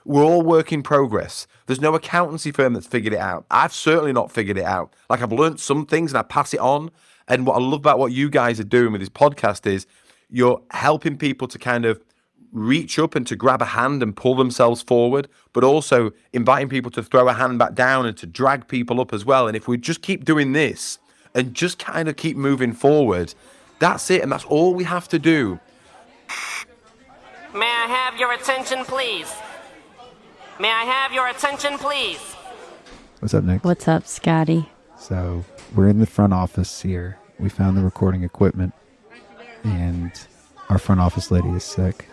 We're all work in progress. There's no accountancy firm that's figured it out. I've certainly not figured it out. Like, I've learned some things and I pass it on. And what I love about what you guys are doing with this podcast is you're helping people to kind of reach up and to grab a hand and pull themselves forward, but also inviting people to throw a hand back down and to drag people up as well. And if we just keep doing this and just kind of keep moving forward, that's it. And that's all we have to do. May I have your attention, please? May I have your attention, please? What's up, Nick? What's up, Scotty? So we're in the front office here. We found the recording equipment, and our front office lady is sick.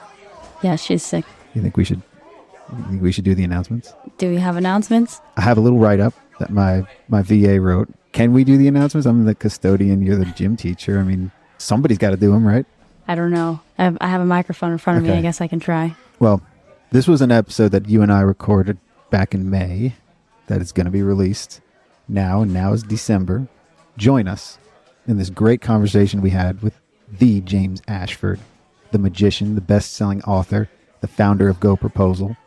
Yeah, she's sick. You think we should do the announcements? Do we have announcements? I have a little write-up that my VA wrote. Can we do the announcements? I'm the custodian. You're the gym teacher. I mean, somebody's got to do them, right? I don't know. I have a microphone in front of me. I guess I can try. Well, this was an episode that you and I recorded back in May that is going to be released now, and now is December. Join us in this great conversation we had with the James Ashford, the magician, the best-selling author, the founder of GoProposal.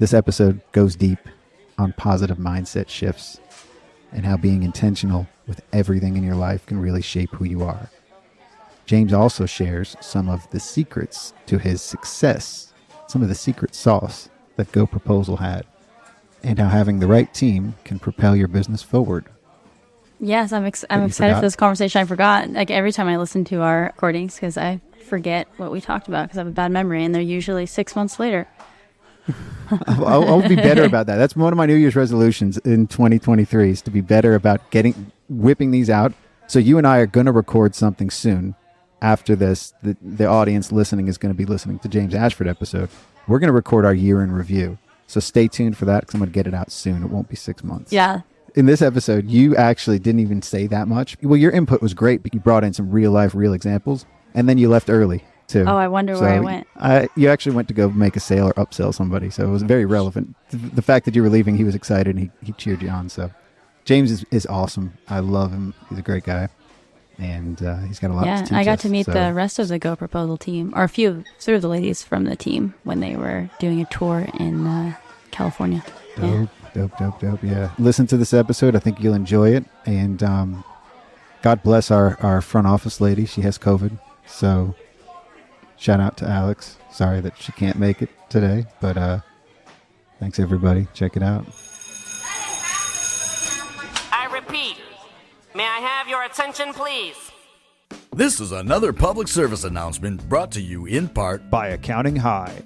This episode goes deep on positive mindset shifts and how being intentional with everything in your life can really shape who you are. James also shares some of the secrets to his success, some of the secret sauce that GoProposal had, and how having the right team can propel your business forward. Yes, I'm excited for this conversation. I forgot, like, every time I listen to our recordings, because I forget what we talked about because I have a bad memory, and they're usually 6 months later. I'll be better about that. That's one of my New Year's resolutions in 2023 is to be better about whipping these out. So you and I are going to record something soon. After this, the audience listening is going to be listening to James Ashford episode. We're going to record our year in review. So stay tuned for that because I'm going to get it out soon. It won't be 6 months. Yeah. In this episode, you actually didn't even say that much. Well, your input was great, but you brought in some real examples, and then you left early too. Oh, I wonder where I went. You actually went to go make a sale or upsell somebody, so it was very relevant. The fact that you were leaving, he was excited, and he cheered you on. So James is awesome. I love him. He's a great guy. And he's got a lot to teach us. Yeah, I got to meet the rest of the GoProposal team, or a few of the ladies from the team when they were doing a tour in California. Dope. Yeah. Listen to this episode. I think you'll enjoy it. And God bless our front office lady. She has COVID. So shout out to Alex. Sorry that she can't make it today. But thanks, everybody. Check it out. I repeat, may I have your attention, please? This is another public service announcement brought to you in part by Accounting High.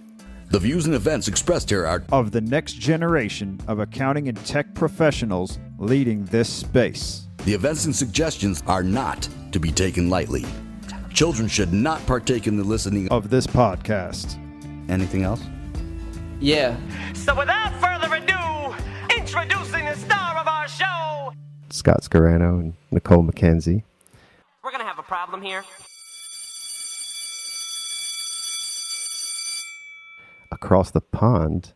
The views and events expressed here are of the next generation of accounting and tech professionals leading this space. The events and suggestions are not to be taken lightly. Children should not partake in the listening of this podcast. Anything else? Yeah. So without further ado, introducing the star of our show, Scott Scarano and Nicole McKenzie. We're going to have a problem here. Across the pond,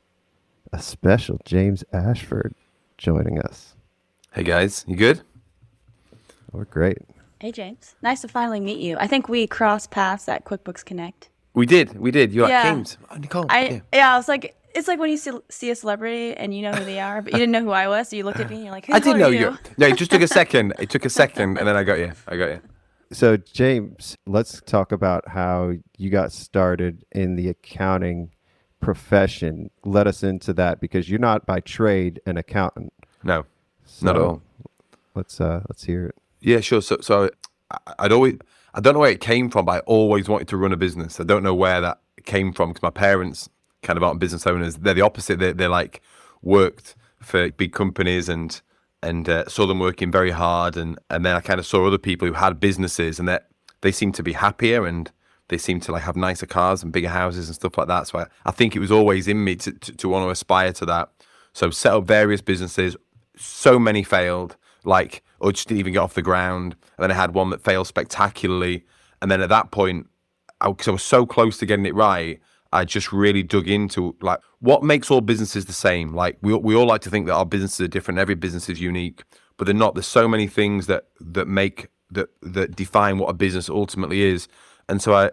a special James Ashford joining us. Hey guys, you good? We're great. Hey, James. Nice to finally meet you. I think we crossed paths at QuickBooks Connect. We did. You're like, Yeah. James. Oh, Nicole. I was like, it's like when you see a celebrity and you know who they are, but you didn't know who I was, so you looked at me and you're like, who I the hell didn't know are you. No, it just took a second. It took a second, and then I got you. So, James, let's talk about how you got started in the accounting profession. Let us into that because you're not by trade an accountant. No, So not at all. Let's hear it. Yeah, sure. So I don't know where it came from, but I always wanted to run a business. I don't know where that came from because my parents kind of aren't business owners. They're the opposite. They're like worked for big companies and saw them working very hard. And then I kind of saw other people who had businesses and that they seemed to be happier and they seemed to like have nicer cars and bigger houses and stuff like that. So I think it was always in me to want to aspire to that. So set up various businesses. So many failed, or just didn't even get off the ground. And then I had one that failed spectacularly. And then at that point, because I was so close to getting it right, I just really dug into like what makes all businesses the same. Like we all like to think that our businesses are different. Every business is unique, but they're not. There's so many things that define what a business ultimately is. And so I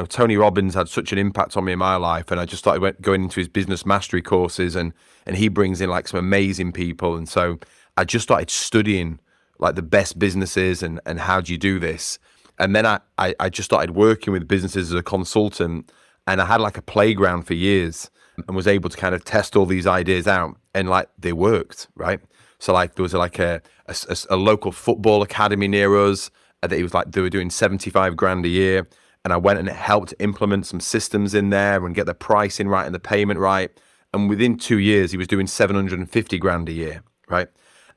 Tony Robbins had such an impact on me in my life, and I just started going into his business mastery courses, and he brings in like some amazing people. And so I just started studying like the best businesses and how do you do this. And then I just started working with businesses as a consultant, and I had like a playground for years and was able to kind of test all these ideas out, and like they worked, right? So like there was like a local football academy near us that it was like they were doing 75 grand a year, and I went and helped implement some systems in there and get the pricing right and the payment right. And within 2 years, he was doing 750 grand a year, right?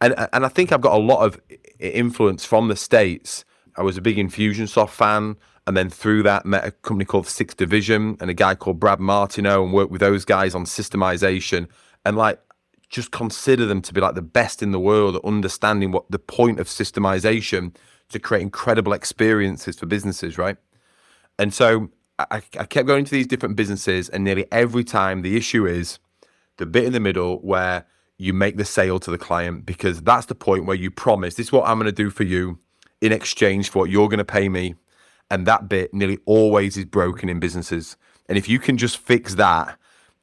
And I think I've got a lot of influence from the States. I was a big Infusionsoft fan, and then through that met a company called Sixth Division and a guy called Brad Martineau, and worked with those guys on systemization, and like just consider them to be like the best in the world at understanding what the point of systemization to create incredible experiences for businesses, right? And so I kept going to these different businesses, and nearly every time the issue is the bit in the middle where you make the sale to the client, because that's the point where you promise, this is what I'm going to do for you in exchange for what you're going to pay me. And that bit nearly always is broken in businesses. And if you can just fix that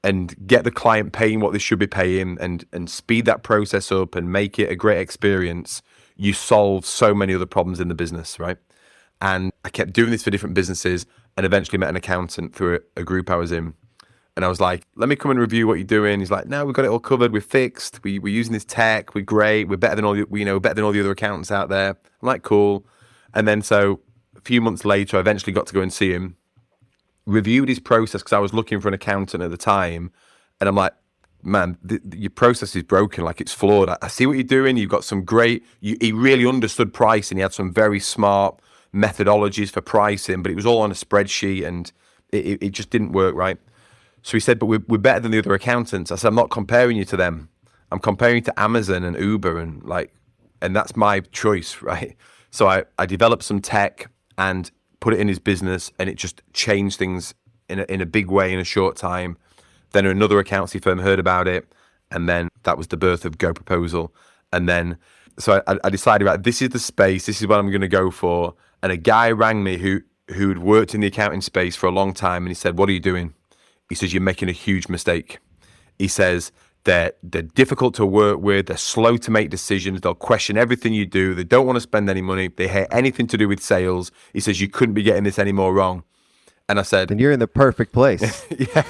and get the client paying what they should be paying, and speed that process up and make it a great experience, you solve so many other problems in the business, right? And I kept doing this for different businesses, and eventually met an accountant through a group I was in. And I was like, let me come and review what you're doing. He's like, no, we've got it all covered. We're fixed. We're using this tech. We're great. We're better than all the other accountants out there. I'm like, cool. And then so a few months later, I eventually got to go and see him, reviewed his process, because I was looking for an accountant at the time. And I'm like, man, your process is broken. Like, it's flawed. I see what you're doing. You've got some great, he really understood pricing. He had some very smart methodologies for pricing, but it was all on a spreadsheet, and it just didn't work right. So he said, but we're better than the other accountants. I said, I'm not comparing you to them. I'm comparing you to Amazon and Uber, and that's my choice, right? So I developed some tech and put it in his business, and it just changed things in a big way in a short time. Then another accountancy firm heard about it, and then that was the birth of GoProposal. And then so I decided, right, this is the space, this is what I'm going to go for. And a guy rang me who'd worked in the accounting space for a long time, and he said, what are you doing? He says, you're making a huge mistake. He says, they're difficult to work with. They're slow to make decisions. They'll question everything you do. They don't want to spend any money. They hate anything to do with sales. He says, you couldn't be getting this any more wrong. And I said, then you're in the perfect place. yeah.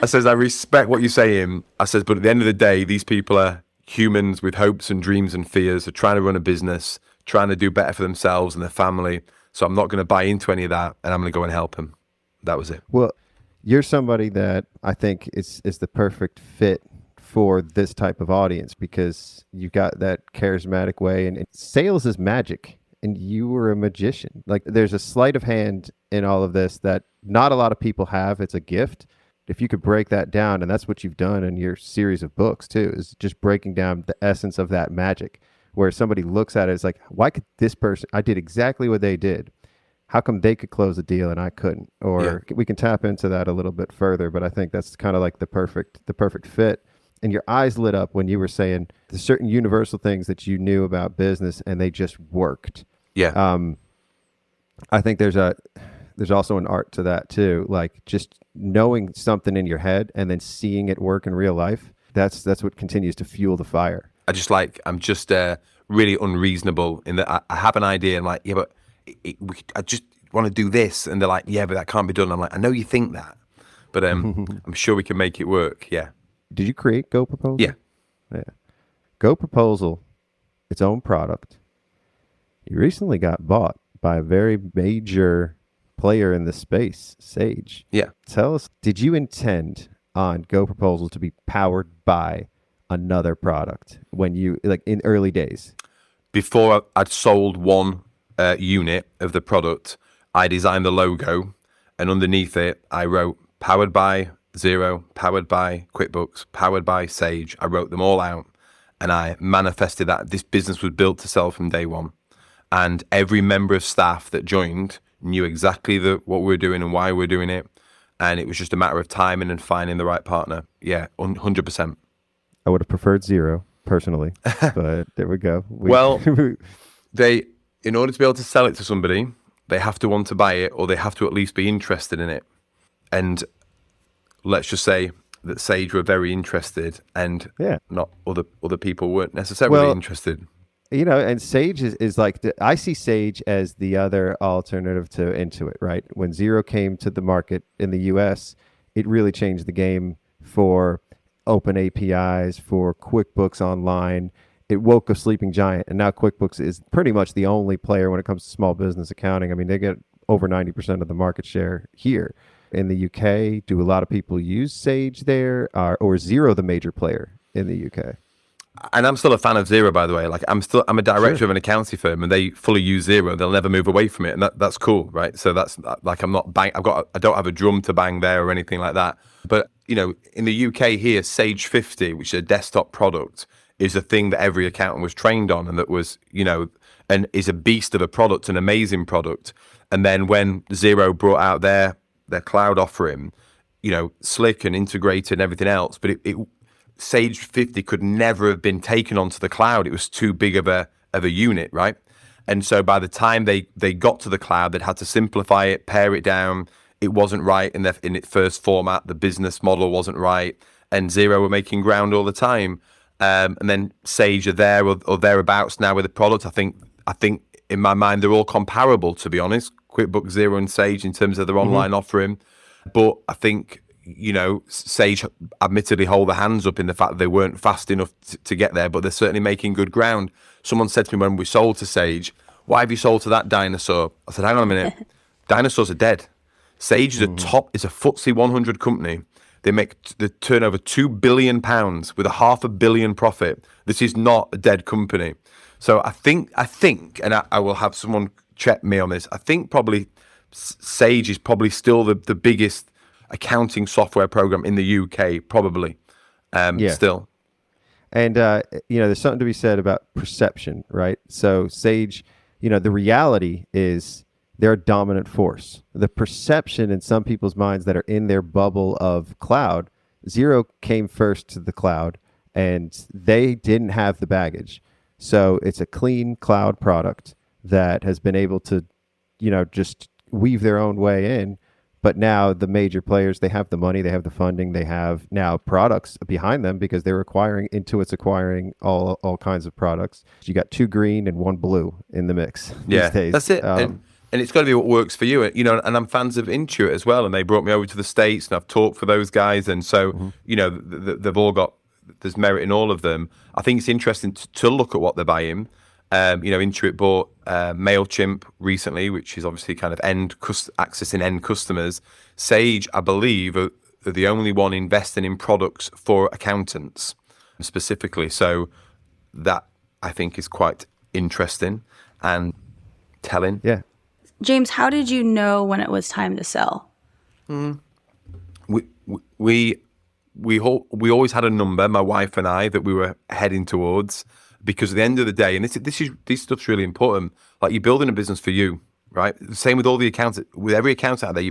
I says, I respect what you're saying. I says, but at the end of the day, these people are humans with hopes and dreams and fears. They're trying to run a business, trying to do better for themselves and their family. So I'm not going to buy into any of that, and I'm going to go and help them. That was it. Well, you're somebody that I think is the perfect fit for this type of audience, because you've got that charismatic way, and sales is magic, and you were a magician. Like, there's a sleight of hand in all of this that not a lot of people have. It's a gift. If you could break that down, and that's what you've done in your series of books too, is just breaking down the essence of that magic, where somebody looks at it, it's like, why could this person, I did exactly what they did. How come they could close a deal and I couldn't? Or we can tap into that a little bit further, but I think that's kind of like the perfect fit. And your eyes lit up when you were saying the certain universal things that you knew about business, and they just worked. Yeah. I think there's also an art to that too. Like, just knowing something in your head and then seeing it work in real life. That's what continues to fuel the fire. I'm just really unreasonable in that I have an idea, and like, yeah, but I just want to do this, and they're like, yeah, but that can't be done. I'm like, I know you think that, but I'm sure we can make it work. Yeah. Did you create GoProposal? Yeah. GoProposal, its own product. You recently got bought by a very major player in the space, Sage. Yeah. Tell us, did you intend on GoProposal to be powered by another product when you, like, in early days? Before I'd sold one unit of the product, I designed the logo, and underneath it I wrote powered by Xero, powered by QuickBooks, powered by Sage. I wrote them all out, and I manifested that this business was built to sell from day one. And every member of staff that joined knew exactly what we were doing and why we were doing it, and it was just a matter of timing and finding the right partner. Yeah, 100%. I would have preferred Xero personally, but there we go. In order to be able to sell it to somebody, they have to want to buy it, or they have to at least be interested in it. And let's just say that Sage were very interested, and not other people weren't necessarily interested. You know, and Sage is like, I see Sage as the other alternative to Intuit, right? When Xero came to the market in the US, it really changed the game for open APIs, for QuickBooks Online. It woke a sleeping giant, and now QuickBooks is pretty much the only player when it comes to small business accounting. I mean, they get over 90% of the market share here. In the UK, do a lot of people use Sage there, or Xero the major player in the UK? And I'm still a fan of Xero, by the way. Like I'm a director of an accounting firm, and they fully use Xero. They'll never move away from it, and that's cool, right? So that's like, I don't have a drum to bang there or anything like that. But you know, in the UK here, Sage 50, which is a desktop product, is a thing that every accountant was trained on, and that was, you know, and is a beast of a product, an amazing product. And then when Xero brought out their cloud offering, you know, slick and integrated and everything else, but it Sage 50 could never have been taken onto the cloud. It was too big of a unit, right? And so by the time they got to the cloud, they'd had to simplify it, pare it down. It wasn't right in its first format. The business model wasn't right, and Xero were making ground all the time. And then Sage are there or thereabouts now with the product. I think in my mind they're all comparable, to be honest. QuickBooks, Xero, and Sage in terms of their online offering, but I think, you know, Sage admittedly hold their hands up in the fact that they weren't fast enough to get there, but they're certainly making good ground. Someone said to me when we sold to Sage, "Why have you sold to that dinosaur?" I said, "Hang on a minute, dinosaurs are dead. Sage is is a FTSE 100 company. They turn over £2 billion with a £500 million profit. This is not a dead company." So I think, and I will have someone check me on this, I think probably Sage is probably still the biggest accounting software program in the UK, probably. Still. And, you know, there's something to be said about perception, right? So Sage, you know, the reality is they're a dominant force. The perception in some people's minds that are in their bubble of cloud, Xero came first to the cloud, and they didn't have the baggage. So it's a clean cloud product that has been able to, you know, just weave their own way in. But now the major players, they have the money, they have the funding, they have now products behind them because they're Intuit's acquiring all kinds of products. You got 2 green and 1 blue in the mix these days. That's it. And it's got to be what works for you, you know. And I'm fans of Intuit as well, and they brought me over to the States, and I've talked for those guys, and so you know, they've all got, there's merit in all of them. I think it's interesting to look at what they're buying. You know, Intuit bought MailChimp recently, which is obviously kind of accessing end customers. Sage, I believe, are the only one investing in products for accountants specifically. So that, I think, is quite interesting and telling. Yeah. James, how did you know when it was time to sell? We always had a number, my wife and I, that we were heading towards. Because at the end of the day, and this stuff's really important, like, you're building a business for you, right? Same with all the accountants, with every accountant out there,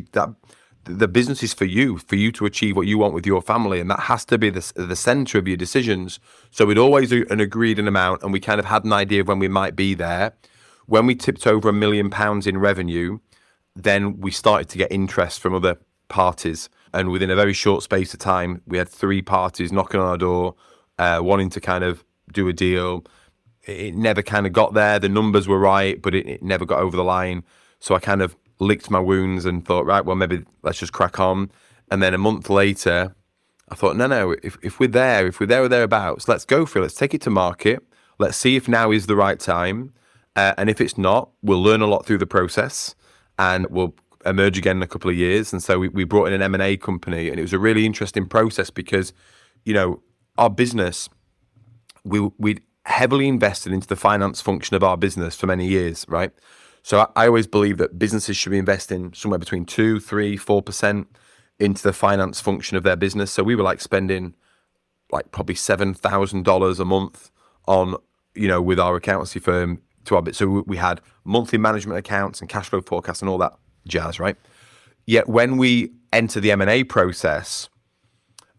the business is for you to achieve what you want with your family, and that has to be the center of your decisions. So we'd always an agreed an amount, and we kind of had an idea of when we might be there. When we tipped over £1 million in revenue, then we started to get interest from other parties, and within a very short space of time, we had 3 parties knocking on our door, wanting to kind of do a deal. It never kind of got there. The numbers were right, but it never got over the line. So I kind of licked my wounds and thought, right, well, maybe let's just crack on. And then a month later, I thought, no, if we're there or thereabouts, let's go for it. Let's take it to market. Let's see if now is the right time. And if it's not, we'll learn a lot through the process, and we'll emerge again in a couple of years. And so we brought in an M&A company, and it was a really interesting process because, you know, our business, we'd heavily invested into the finance function of our business for many years, right? So I always believe that businesses should be investing somewhere between 2, 3, 4% into the finance function of their business. So we were like spending like probably $7,000 a month on, you know, with our accountancy firm to our bit. So we had monthly management accounts and cash flow forecasts and all that jazz, right? Yet when we enter the M&A process,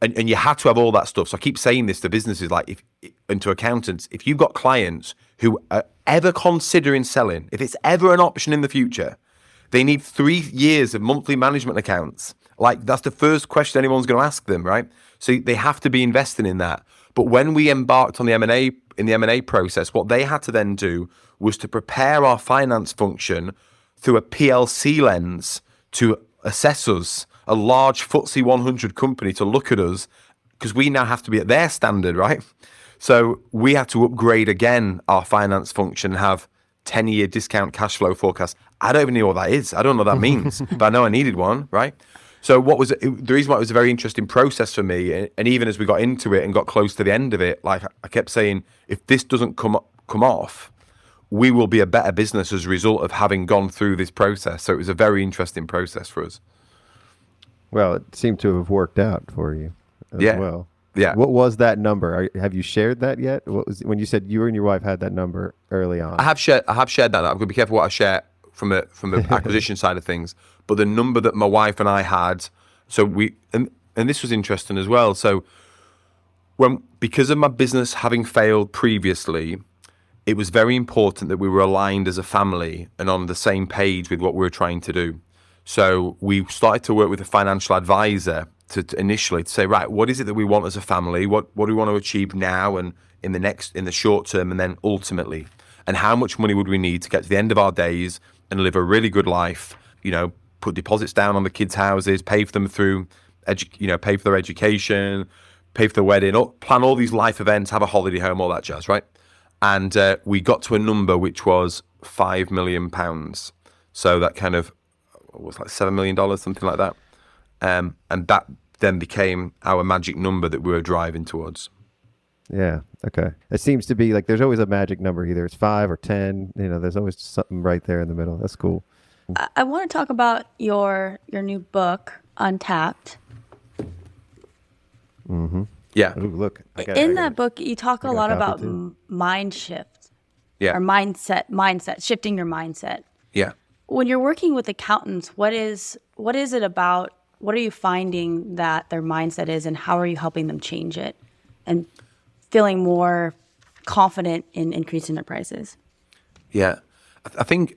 and you had to have all that stuff. So I keep saying this to businesses, like, and to accountants, if you've got clients who are ever considering selling, if it's ever an option in the future, They need 3 years of monthly management accounts. Like, that's the first question anyone's going to ask them, right? So they have to be investing in that. But when we embarked on the M&A process, what they had to then do was to prepare our finance function through a PLC lens to assess us, a large FTSE 100 company, to look at us, because we now have to be at their standard, right? So we had to upgrade again our finance function, have 10-year discount cash flow forecast. I don't even know what that is. I don't know what that means, but I know I needed one, right? So the reason why it was a very interesting process for me, and even as we got into it and got close to the end of it, like I kept saying, if this doesn't come off, we will be a better business as a result of having gone through this process. So it was a very interesting process for us. Well, it seemed to have worked out for you as well. Yeah. What was that number? Have you shared that yet? What was when you said you and your wife had that number early on? I have shared that. I'm going to be careful what I share from the acquisition side of things. But the number that my wife and I had, so and this was interesting as well. So because of my business having failed previously, it was very important that we were aligned as a family and on the same page with what we were trying to do. So we started to work with a financial advisor to initially say, right, what is it that we want as a family? What do we want to achieve now and in the short term, and then ultimately, and how much money would we need to get to the end of our days and live a really good life? Put deposits down on the kids' houses, pay for them through, pay for their education, pay for their wedding, plan all these life events, have a holiday home, all that jazz, right? And we got to a number which was £5 million. So that kind of was like $7 million, something like that. And that then became our magic number that we were driving towards. Yeah. Okay. It seems to be like there's always a magic number. Either it's 5 or 10. There's always something right there in the middle. That's cool. I want to talk about your new book, Untapped. Mm-hmm. Yeah. Ooh, look. In that book, you talk a lot about mind shift. Yeah. Or mindset, shifting your mindset. Yeah. When you're working with accountants, what is it about? What are you finding that their mindset is, and how are you helping them change it and feeling more confident in increasing their prices? Yeah. I think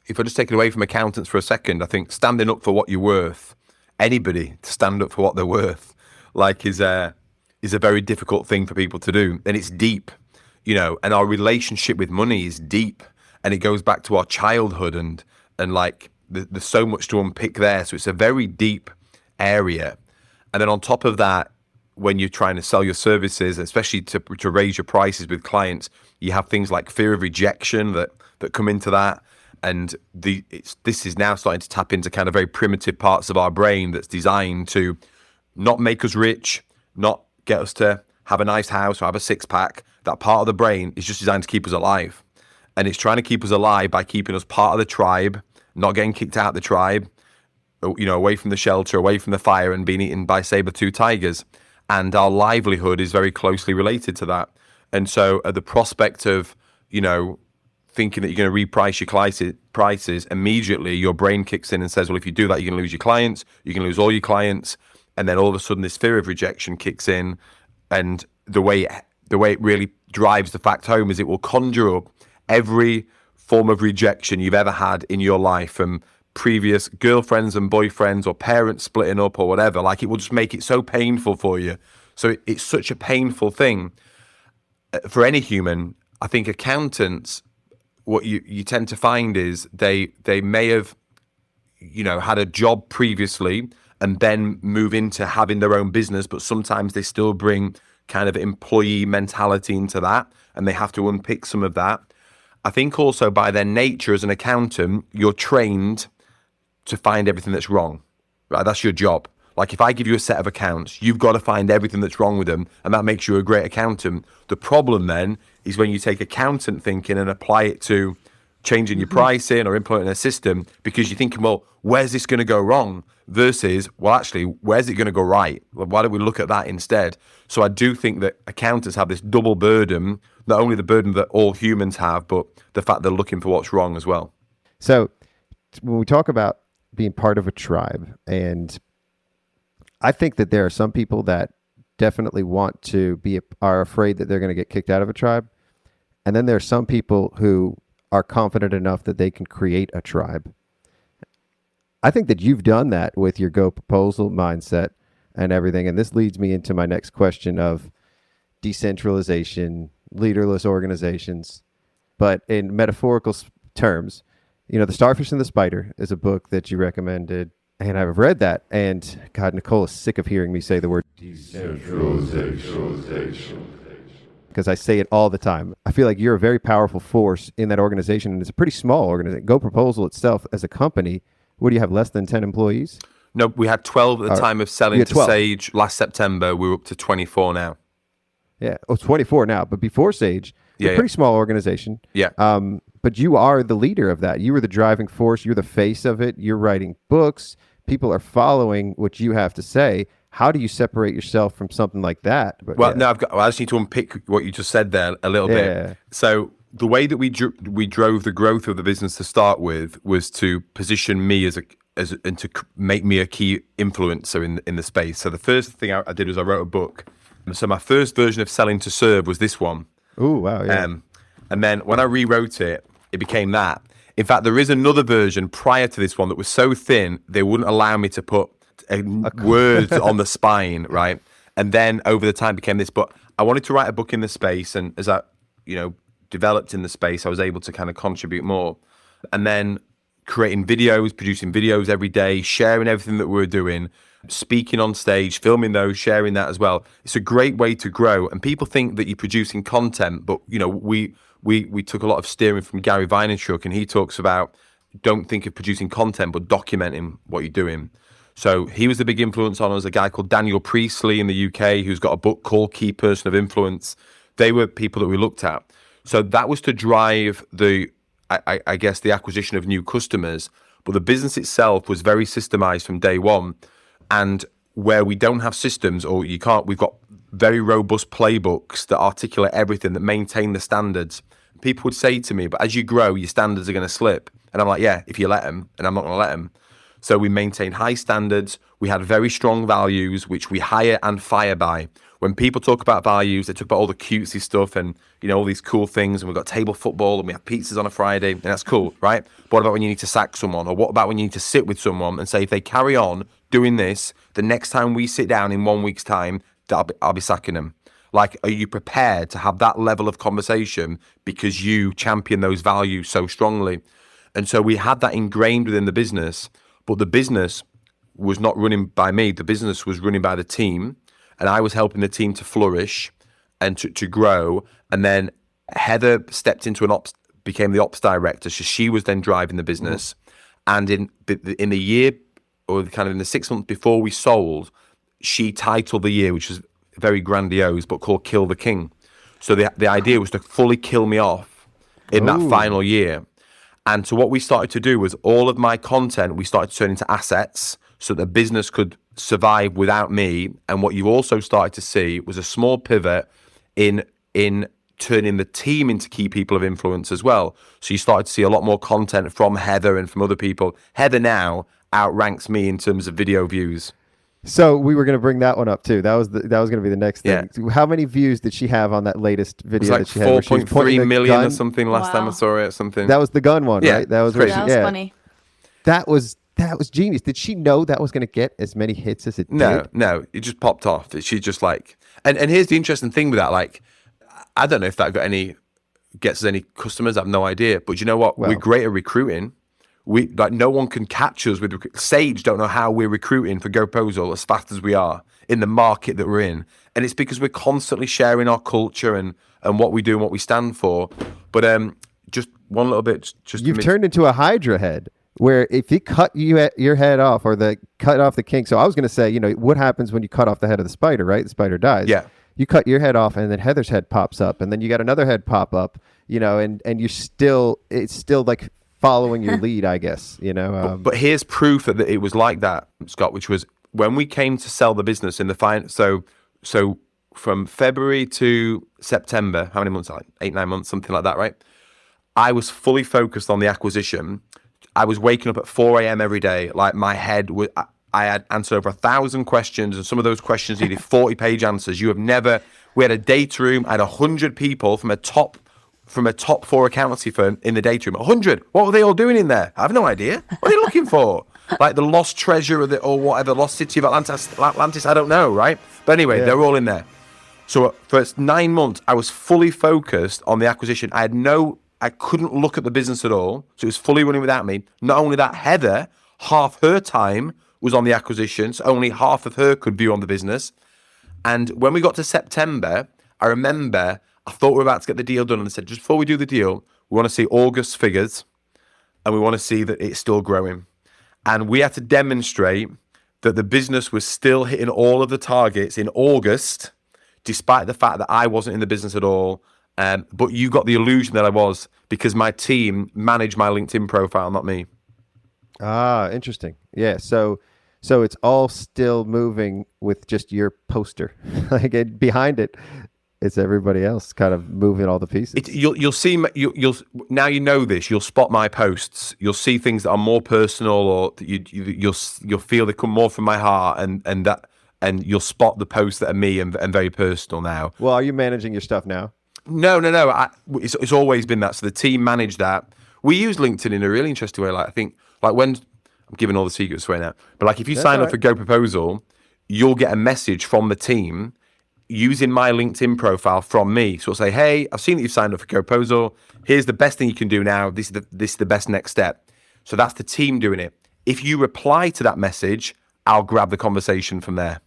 if I just take it away from accountants for a second, I think standing up for what you're worth, anybody to stand up for what they're worth, is a very difficult thing for people to do. And it's deep, and our relationship with money is deep, and it goes back to our childhood and there's so much to unpick there. So it's a very deep area. And then on top of that, when you're trying to sell your services, especially to raise your prices with clients, you have things like fear of rejection that come into that. And this is now starting to tap into kind of very primitive parts of our brain that's designed to not make us rich, not get us to have a nice house or have a six-pack. That part of the brain is just designed to keep us alive. And it's trying to keep us alive by keeping us part of the tribe, not getting kicked out of the tribe, away from the shelter, away from the fire, and being eaten by saber-toothed tigers. And our livelihood is very closely related to that. And so at the prospect of, thinking that you're going to reprice your prices, immediately your brain kicks in and says, well, if you do that, you're going to lose your clients, you can lose all your clients. And then all of a sudden this fear of rejection kicks in. And the way it really drives the fact home is it will conjure up every form of rejection you've ever had in your life, from previous girlfriends and boyfriends or parents splitting up or whatever. It will just make it so painful for you. So it's such a painful thing for any human. I think accountants, what you tend to find is they may have, had a job previously and then move into having their own business, but sometimes they still bring kind of employee mentality into that, and they have to unpick some of that. I think also by their nature as an accountant, you're trained to find everything that's wrong, right? That's your job. If I give you a set of accounts, you've got to find everything that's wrong with them, and that makes you a great accountant. The problem then is when you take accountant thinking and apply it to changing your pricing or implementing a system, because you're thinking, well, where's this going to go wrong? Versus, well, actually, where's it going to go right? Why don't we look at that instead? So I do think that accountants have this double burden, not only the burden that all humans have, but the fact they're looking for what's wrong as well. So when we talk about being part of a tribe, and I think that there are some people that definitely want to are afraid that they're going to get kicked out of a tribe. And then there are some people who are confident enough that they can create a tribe. I think that you've done that with your GoProposal mindset and everything. And this leads me into my next question of decentralization, leaderless organizations. But in metaphorical terms, The Starfish and the Spider is a book that you recommended. And I've read that. And God, Nicole is sick of hearing me say the word decentralization. Because I say it all the time. I feel like you're a very powerful force in that organization. And it's a pretty small organization. GoProposal itself as a company, what do you have, less than 10 employees? No, we had 12 at the time of selling to 12. Sage last September. We're up to 24 now. Yeah, it's 24 now. But before Sage, it's a pretty small organization. Yeah. But you are the leader of that. You were the driving force. You're the face of it. You're writing books. People are following what you have to say. How do you separate yourself from something like that? But, well, no, I just need to unpick what you just said there a little bit. So the way that we drove the growth of the business to start with was to position me and to make me a key influencer in the space. So the first thing I did was I wrote a book. So my first version of Selling to Serve was this one. Oh, wow. Yeah. And then when I rewrote it, it became that. In fact, there is another version prior to this one that was so thin, they wouldn't allow me to put words on the spine, right? And then over the time became this. But I wanted to write a book in the space. And as I, developed in the space, I was able to kind of contribute more. And then creating videos, producing videos every day, sharing everything that we were doing, speaking on stage, filming those, sharing that as well. It's a great way to grow. And people think that you're producing content, but we took a lot of steering from Gary Vaynerchuk, and he talks about don't think of producing content, but documenting what you're doing. So he was the big influence on us. A guy called Daniel Priestley in the UK, who's got a book called Key Person of Influence. They were people that we looked at. So that was to drive I guess the acquisition of new customers, but the business itself was very systemized from day one. And where we don't have systems, or we've got very robust playbooks that articulate everything, that maintain the standards. People would say to me, but as you grow, your standards are going to slip. And I'm like, yeah, if you let them, and I'm not going to let them. So we maintained high standards. We had very strong values, which we hire and fire by. When people talk about values, they talk about all the cutesy stuff and, all these cool things. And we've got table football and we have pizzas on a Friday, and that's cool, right? But what about when you need to sack someone? Or what about when you need to sit with someone and say, if they carry on doing this, the next time we sit down in 1 week's time, I'll be sacking them. Like, are you prepared to have that level of conversation because you champion those values so strongly? And so we had that ingrained within the business, but the business was not running by me. The business was running by the team, and I was helping the team to flourish and to grow. And then Heather stepped into became the ops director. So she was then driving the business. And in the year, or kind of in the 6 months before we sold, she titled the year, which was very grandiose, but called Kill the King. So the idea was to fully kill me off in that final year. And so what we started to do was all of my content, we started to turn into assets so the business could survive without me. And what you also started to see was a small pivot in turning the team into key people of influence as well. So you started to see a lot more content from Heather and from other people. Heather now outranks me in terms of video views. So we were going to bring that one up too. That was going to be the next thing. Yeah. How many views did she have on that latest video? It was like 4.3 million or something last time I saw it. Something. That was the gun one, Yeah, right? That was crazy. That was funny. That was genius. Did she know that was going to get as many hits as it did? No, it just popped off. She just like, and here's the interesting thing with that. Like, I don't know if that gets us any customers. I have no idea. But you know what? Well, we're great at recruiting. No one can catch us with Sage. Don't know how we're recruiting for GoProposal as fast as we are in the market that we're in, and it's because we're constantly sharing our culture and what we do and what we stand for. But just one little bit. You've turned into a Hydra head, where if you cut your head off, or cut off the king. So I was going to say, what happens when you cut off the head of the spider? Right, the spider dies. Yeah. You cut your head off, and then Heather's head pops up, and then you got another head pop up. And it's still like following your lead, I guess, But here's proof that it was like that, Scott, which was when we came to sell the business in the so from February to September, how many months? Like 8-9 months, something like that, right? I was fully focused on the acquisition. I was waking up at 4 a.m. every day. Like, my head was, I had answered over 1,000 questions, and some of those questions needed 40-page answers. We had a data room. I had 100 people from a top 4 accountancy firm in the data room. 100. What were they all doing in there? I have no idea. What are they looking for? like the lost treasure of or whatever, lost city of Atlantis, I don't know, right? But anyway, they're all in there. So for 9 months, I was fully focused on the acquisition. I couldn't look at the business at all. So it was fully running without me. Not only that, Heather, half her time was on the acquisition. So only half of her could view on the business. And when we got to September, I remember I thought we were about to get the deal done. And I said, just before we do the deal, we want to see August figures. And we want to see that it's still growing. And we had to demonstrate that the business was still hitting all of the targets in August, despite the fact that I wasn't in the business at all. But you got the illusion that I was because my team managed my LinkedIn profile, not me. Ah, interesting. Yeah. So it's all still moving with just your poster. Like behind it, it's everybody else kind of moving all the pieces. You'll see. You'll now you know this. You'll spot my posts. You'll see things that are more personal, or that you'll feel they come more from my heart, and you'll spot the posts that are me and very personal now. Well, are you managing your stuff now? No. It's always been that. So the team managed that. We use LinkedIn in a really interesting way. Like I think, like when I'm giving all the secrets away now, but like if you sign up for GoProposal, you'll get a message from the team using my LinkedIn profile from me. So it'll say, hey, I've seen that you've signed up for GoProposal. Here's the best thing you can do now. This is the best next step. So that's the team doing it. If you reply to that message, I'll grab the conversation from there.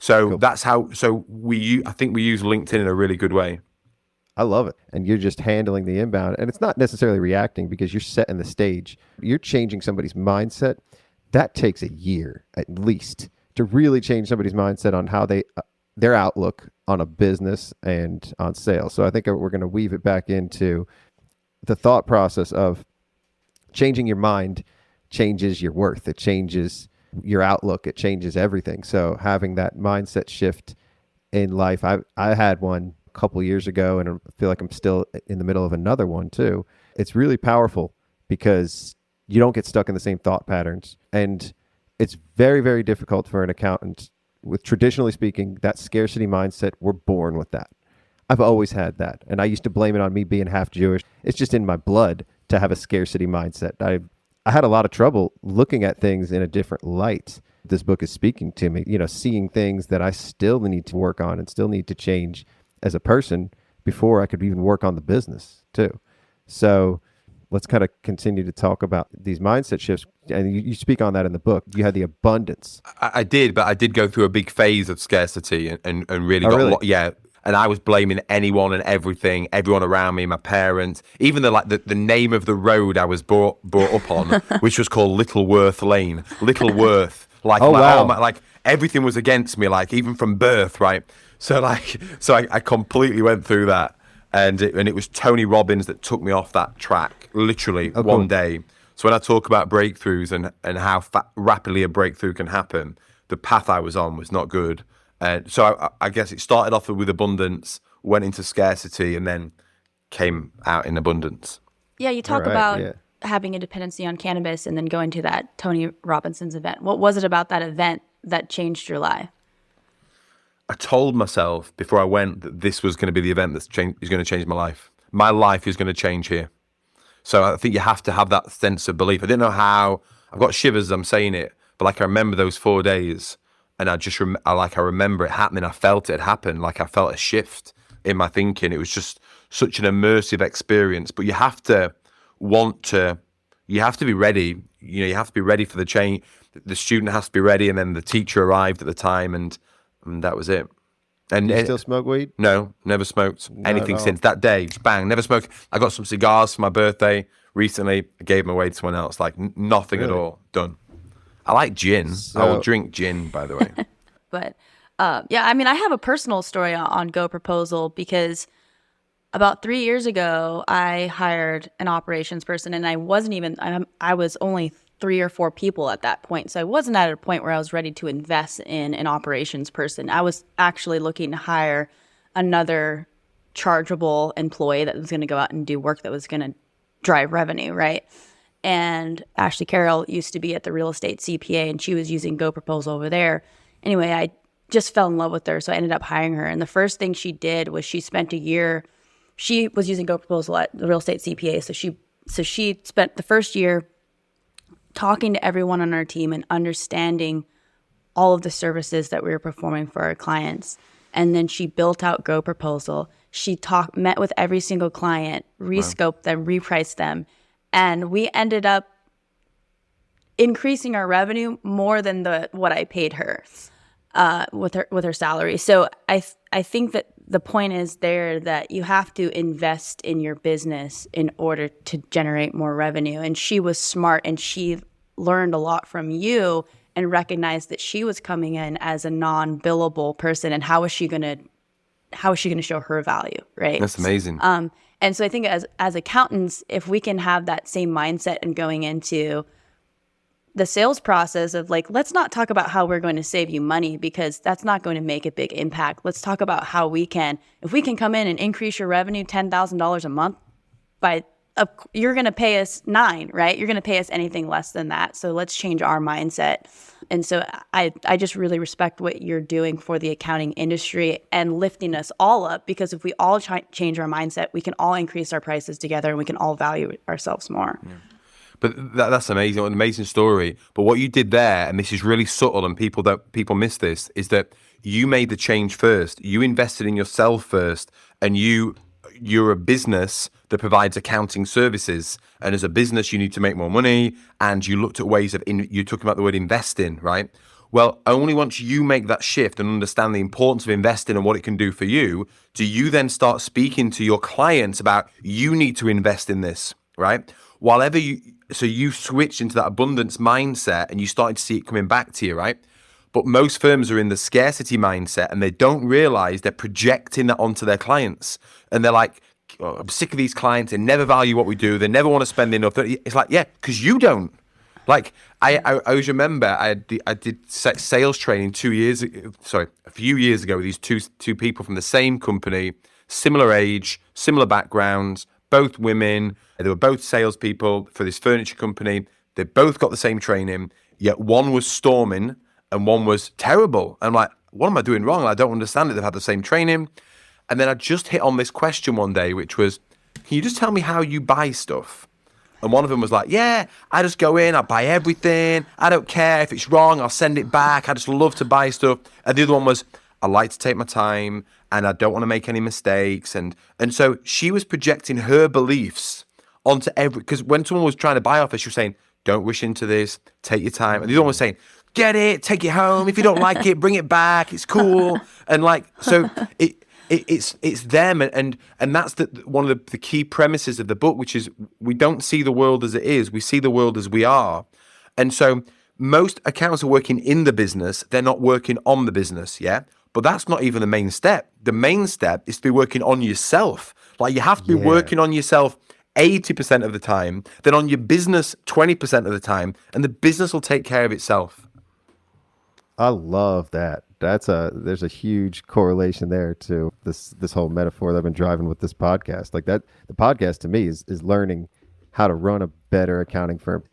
So cool. That's how. So I think we use LinkedIn in a really good way. I love it. And you're just handling the inbound. And it's not necessarily reacting because you're setting the stage. You're changing somebody's mindset. That takes a year at least to really change somebody's mindset on how their outlook on a business and on sales. So I think we're going to weave it back into the thought process of changing your mind changes your worth. It changes your outlook. It changes everything. So having that mindset shift in life, I had one a couple years ago, and I feel like I'm still in the middle of another one too. It's really powerful because you don't get stuck in the same thought patterns. And it's very, very difficult for an accountant with, traditionally speaking, that scarcity mindset. We're born with that. I've always had that. And I used to blame it on me being half Jewish. It's just in my blood to have a scarcity mindset. I had a lot of trouble looking at things in a different light. This book is speaking to me, seeing things that I still need to work on and still need to change as a person before I could even work on the business too. So let's kind of continue to talk about these mindset shifts. And you speak on that in the book. You had the abundance. I did, but I did go through a big phase of scarcity and really got a lot. Yeah. And I was blaming anyone and everything, everyone around me, my parents, even the name of the road I was brought up on, which was called Littleworth Lane. Littleworth. Like everything was against me, like even from birth, right? So I completely went through that. And it was Tony Robbins that took me off that track, literally one day. So when I talk about breakthroughs and how rapidly a breakthrough can happen, the path I was on was not good. So I guess it started off with abundance, went into scarcity, and then came out in abundance. Yeah, you talk about having a dependency on cannabis and then going to that Tony Robinson's event. What was it about that event that changed your life? I told myself before I went that this was going to be the event is going to change my life. My life is going to change here. So I think you have to have that sense of belief. I didn't know how. I've got shivers as I'm saying it, but I remember those 4 days. And I just I remember it happening. I felt it happen. Like I felt a shift in my thinking. It was just such an immersive experience. But you have to be ready. You have to be ready for the change. The student has to be ready, and then the teacher arrived at the time, and that was it. And you still smoke weed? No, never smoked anything since that day. Just bang, never smoked. I got some cigars for my birthday recently. I gave them away to someone else. Like nothing at all. Done. I like gin. I will drink gin, by the way. But I mean, I have a personal story on GoProposal because about 3 years ago, I hired an operations person, and I was only 3 or 4 people at that point. So I wasn't at a point where I was ready to invest in an operations person. I was actually looking to hire another chargeable employee that was going to go out and do work that was going to drive revenue, right? And Ashley Carroll used to be at the real estate CPA, and she was using GoProposal over there. Anyway, I just fell in love with her, so I ended up hiring her. And the first thing she did was she spent a year. She was using GoProposal at the real estate CPA, so she spent the first year talking to everyone on our team and understanding all of the services that we were performing for our clients. And then she built out GoProposal. She met with every single client, rescoped them, repriced them. And we ended up increasing our revenue more than what I paid her with her salary. So I think that the point is there that you have to invest in your business in order to generate more revenue. And she was smart, and she learned a lot from you and recognized that she was coming in as a non-billable person, and how is she going to show her value, right? That's amazing. And so I think as accountants, if we can have that same mindset and going into the sales process of like, let's not talk about how we're going to save you money, because that's not going to make a big impact. Let's talk about how if we can come in and increase your revenue $10,000 a month you're going to pay us $9,000, right? You're going to pay us anything less than that. So let's change our mindset. And so I just really respect what you're doing for the accounting industry and lifting us all up, because if we all change our mindset, we can all increase our prices together and we can all value ourselves more. Yeah. But that's amazing, an amazing story. But what you did there, and this is really subtle, and people miss this, is that you made the change first. You invested in yourself first, and you're a business that provides accounting services. And as a business, you need to make more money. And you looked at ways of, you talked about the word investing, right? Well, only once you make that shift and understand the importance of investing and what it can do for you, do you then start speaking to your clients about, you need to invest in this, right? So you switched into that abundance mindset and you started to see it coming back to you, right? But most firms are in the scarcity mindset and they don't realize they're projecting that onto their clients. And they're like, oh, I'm sick of these clients. They never value what we do. They never want to spend enough. It's like, yeah, because you don't. Like, I always remember I did sales training a few years ago with these two people from the same company, similar age, similar backgrounds, both women. They were both salespeople for this furniture company. They both got the same training, yet one was storming and one was terrible. I'm like, what am I doing wrong? I don't understand it. They've had the same training. And then I just hit on this question one day, which was, can you just tell me how you buy stuff? And one of them was like, yeah, I just go in, I buy everything. I don't care if it's wrong, I'll send it back. I just love to buy stuff. And the other one was, I like to take my time and I don't want to make any mistakes. And so she was projecting her beliefs onto because when someone was trying to buy off her, she was saying, don't rush into this, take your time. And the other one was saying, get it, take it home. If you don't like it, bring it back. It's cool. And like, so it's them. And that's one of the key premises of the book, which is we don't see the world as it is. We see the world as we are. And so most accountants are working in the business. They're not working on the business. Yeah. But that's not even the main step. The main step is to be working on yourself. Like you have to be working on yourself 80% of the time, then on your business 20% of the time, and the business will take care of itself. I love that. There's a huge correlation there to this whole metaphor that I've been driving with this podcast. Like that, the podcast to me is learning how to run a better accounting firm,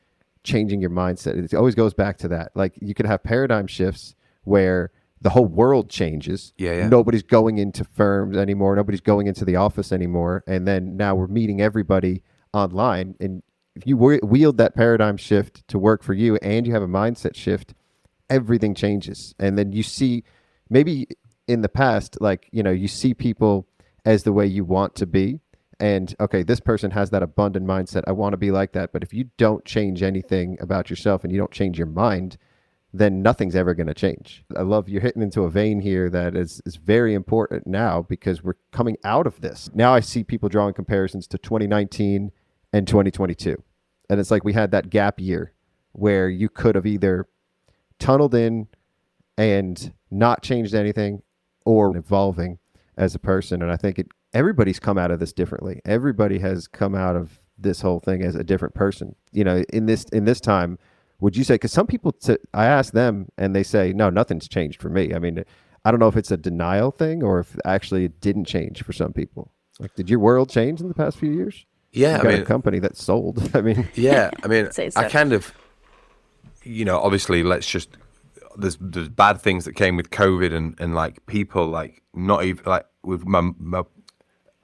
changing your mindset. It always goes back to that. Like you could have paradigm shifts where the whole world changes. Yeah. Nobody's going into firms anymore. Nobody's going into the office anymore. And then now we're meeting everybody online. And if you wield that paradigm shift to work for you and you have a mindset shift, everything changes. And then you see, maybe in the past, like, you see people as the way you want to be. And okay, this person has that abundant mindset. I want to be like that. But if you don't change anything about yourself and you don't change your mind, then nothing's ever going to change. I love you're hitting into a vein here that is very important now because we're coming out of this. Now I see people drawing comparisons to 2019 and 2022. And it's like we had that gap year where you could have either tunneled in and not changed anything or evolving as a person. And I think everybody's come out of this differently. Everybody has come out of this whole thing as a different person. In this time, would you say, because some people, I ask them and they say, no, nothing's changed for me. I mean, I don't know if it's a denial thing or if actually it didn't change for some people. Like, did your world change in the past few years? Yeah. You got a company that sold. I mean, yeah. I mean, so. I kind of, obviously there's bad things that came with COVID and like people like not even like with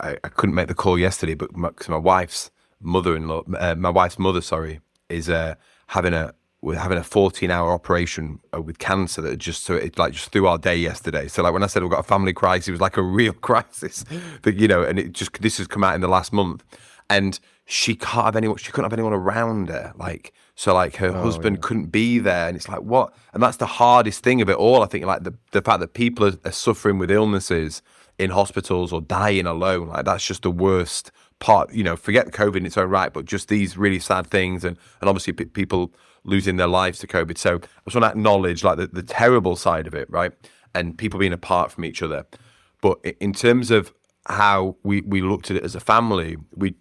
I couldn't make the call yesterday, but my wife's mother, having a 14-hour operation with cancer that just threw our day yesterday. So like when I said we've got a family crisis, it was like a real crisis that, and this has come out in the last month, and she couldn't have anyone around her. Like, so like her husband couldn't be there. And it's like, what? And that's the hardest thing of it all. I think like the fact that people are suffering with illnesses in hospitals or dying alone, like that's just the worst part. Forget COVID in its own right, but just these really sad things, and obviously people losing their lives to COVID. So I just want to acknowledge like the terrible side of it, right? And people being apart from each other. But in terms of how we looked at it as a family, we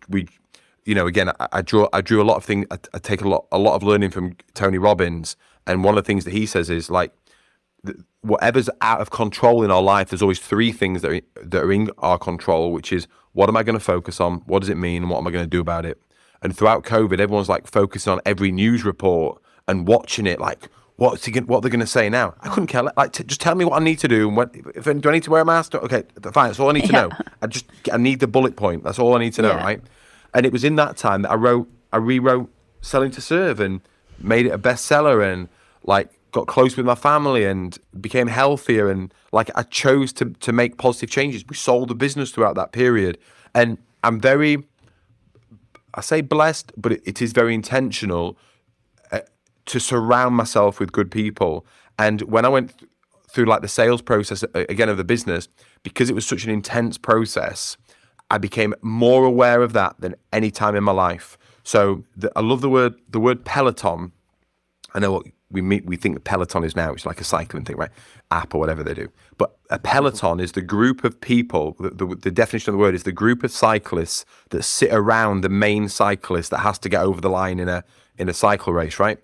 again, I drew a lot of things. I take a lot of learning from Tony Robbins, and one of the things that he says is like, whatever's out of control in our life, there's always three things that are in our control, which is what am I going to focus on, what does it mean, and what am I going to do about it. And throughout COVID, everyone's like focusing on every news report and watching it, like what they're going to say now. I couldn't care. Like, just tell me what I need to do. And do I need to wear a mask? Okay, fine. That's all I need to know. I need the bullet point. That's all I need to know, right? And it was in that time that I rewrote Selling to Serve and made it a bestseller, and like got close with my family and became healthier, and like I chose to make positive changes. We sold the business throughout that period, and I'm very, I say blessed, but it is very intentional to surround myself with good people. And when I went through like the sales process again of the business, because it was such an intense process, I became more aware of that than any time in my life. So I love the word Peloton. I know what we think Peloton is now. It's like a cycling thing, right? App or whatever they do. But a peloton is the group of people. The definition of the word is the group of cyclists that sit around the main cyclist that has to get over the line in a cycle race, right?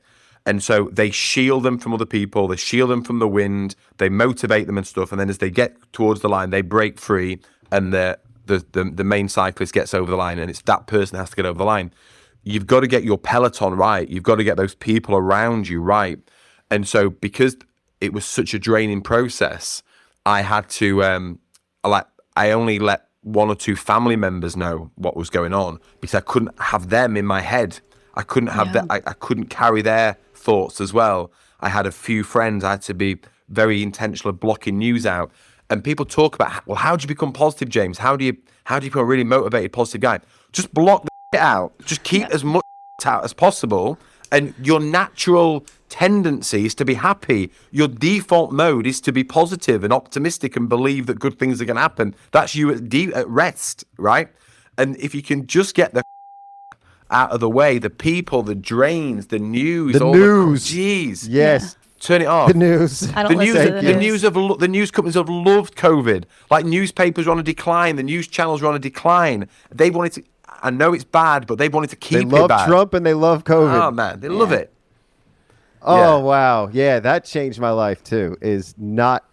And so they shield them from other people. They shield them from the wind. They motivate them and stuff. And then as they get towards the line, they break free, and the main cyclist gets over the line, and it's that person that has to get over the line. You've got to get your peloton right. You've got to get those people around you right. And so because it was such a draining process, I had to, I only let one or two family members know what was going on, because I couldn't have them in my head. I couldn't have that. I couldn't carry their thoughts as well. I had a few friends. I had to be very intentional of blocking news out. And people talk about, well, how do you become positive, James? How do you become a really motivated, positive guy? Just block the out. Just keep as much out as possible. And your natural tendency is to be happy. Your default mode is to be positive and optimistic and believe that good things are going to happen. That's you at rest, right? And if you can just get the out of the way, the people, the drains, the news, Jeez. Yes. Turn it off. The news. I don't listen to the news. The news companies have loved COVID. Like newspapers are on a decline. The news channels are on a decline. They wanted to. I know it's bad, but they wanted to keep it bad. They love Trump and they love COVID. Oh man, they love it. Oh wow, yeah, that changed my life too.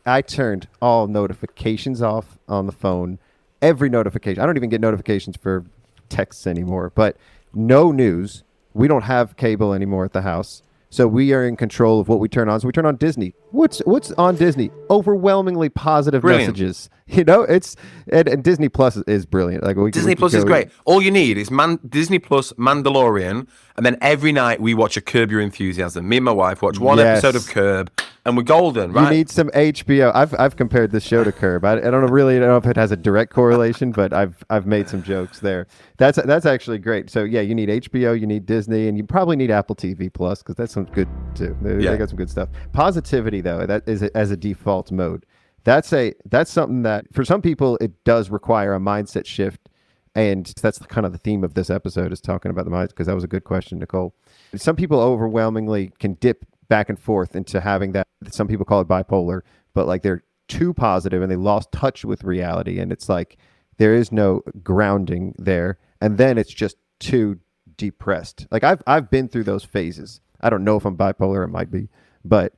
I turned all notifications off on the phone. Every notification. I don't even get notifications for texts anymore. But no news. We don't have cable anymore at the house. So we are in control of what we turn on. So we turn on Disney. What's on Disney? Overwhelmingly positive messages. It's and Disney Plus is brilliant. Like Disney Plus is great. All you need is Disney Plus, Mandalorian, and then every night we watch a Curb Your Enthusiasm. Me and my wife watch one episode of Curb, and we're golden, right? You need some HBO. I've compared this show to Curb. I don't know if it has a direct correlation, but I've made some jokes there. That's actually great. So yeah, you need HBO, you need Disney, and you probably need Apple TV Plus, because that's some good too. They got some good stuff. Positivity though, that is as a default mode. That's something that for some people it does require a mindset shift, and that's kind of the theme of this episode, is talking about the mindset, because that was a good question, Nicole. Some people overwhelmingly can dip back and forth into having that. Some people call it bipolar, but like they're too positive and they lost touch with reality, and it's like there is no grounding there, and then it's just too depressed. Like I've been through those phases. I don't know if I'm bipolar, it might be, but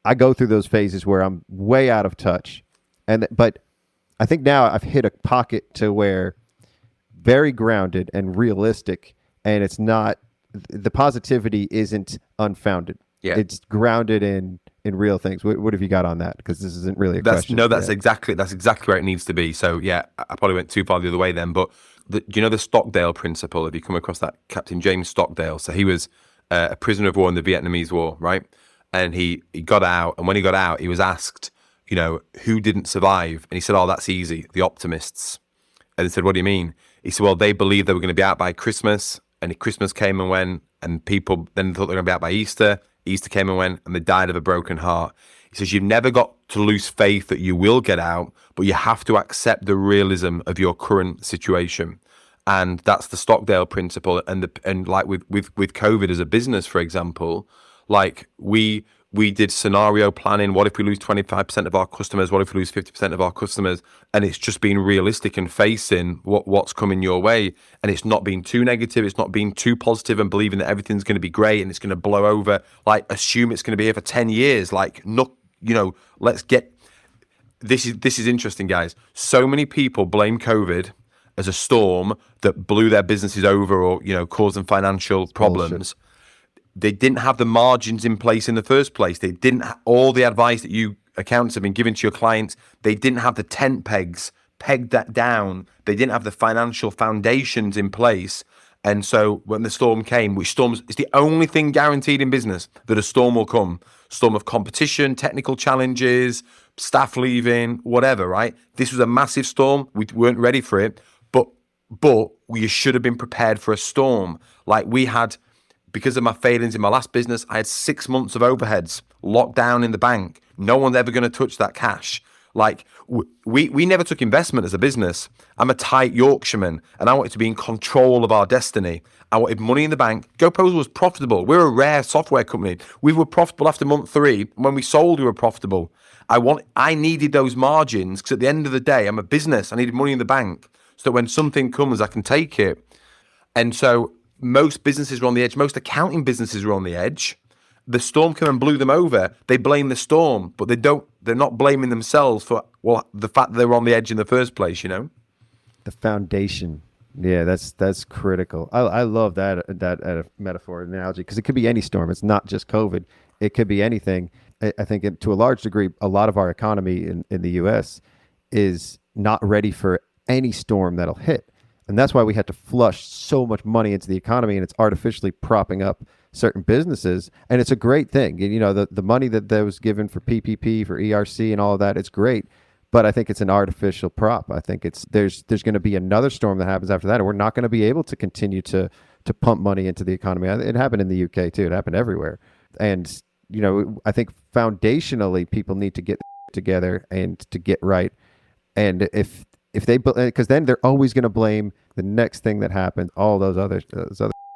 I go through those phases where I'm way out of touch. But I think now I've hit a pocket to where very grounded and realistic, and it's not, the positivity isn't unfounded. Yeah. It's grounded in real things. What have you got on that? Because this isn't really a question. No, that's exactly where it needs to be. So yeah, I probably went too far the other way then. But do you know the Stockdale principle? Have you come across that? Captain James Stockdale. So he was a prisoner of war in the Vietnamese War, right? And he got out, and when he got out, he was asked, who didn't survive? And he said, oh, that's easy, the optimists. And they said, what do you mean? He said, well, they believed they were going to be out by Christmas, and Christmas came and went, and people then thought they were going to be out by Easter. Easter came and went, and they died of a broken heart. He says, you've never got to lose faith that you will get out, but you have to accept the realism of your current situation. And that's the Stockdale principle. And like with COVID as a business, for example, like we did scenario planning. What if we lose 25% of our customers? What if we lose 50% of our customers? And it's just being realistic and facing what's coming your way. And it's not being too negative. It's not being too positive and believing that everything's going to be great and it's going to blow over. Like, assume it's going to be here for 10 years. Like, let's get... This is interesting, guys. So many people blame COVID as a storm that blew their businesses over or, caused them financial problems. Bullshit. They didn't have the margins in place in the first place. They didn't all the advice that you accountants have been giving to your clients. They didn't have the tent pegs pegged that down. They didn't have the financial foundations in place. And so when the storm came, which storms is the only thing guaranteed in business, that a storm will come. Storm of competition, technical challenges, staff leaving, whatever, right? This was a massive storm. We weren't ready for it. But we should have been prepared for a storm. Like we had, because of my failings in my last business, I had 6 months of overheads locked down in the bank. No one's ever going to touch that cash. Like we never took investment as a business. I'm a tight Yorkshireman and I wanted to be in control of our destiny. I wanted money in the bank. GoProposal was profitable. We're a rare software company. We were profitable after month 3. When we sold, we were profitable. I needed those margins because at the end of the day, I'm a business. I needed money in the bank so that when something comes, I can take it. And so most businesses were on the edge. Most accounting businesses were on the edge. The storm came and blew them over. They blame the storm, but they're not blaming themselves for, the fact that they were on the edge in the first place, The foundation. Yeah, that's critical. I love that metaphor analogy because it could be any storm. It's not just COVID. It could be anything. I think to a large degree, a lot of our economy in the U.S. is not ready for any storm that'll hit. And that's why we had to flush so much money into the economy, and it's artificially propping up certain businesses. And it's a great thing. The money that was given for PPP, for ERC and all of that, it's great. But I think it's an artificial prop. I think there's going to be another storm that happens after that, and we're not going to be able to continue to pump money into the economy. It happened in the UK too. It happened everywhere. And, I think foundationally people need to get together and to get right. And if they, because then they're always going to blame the next thing that happens, all those other.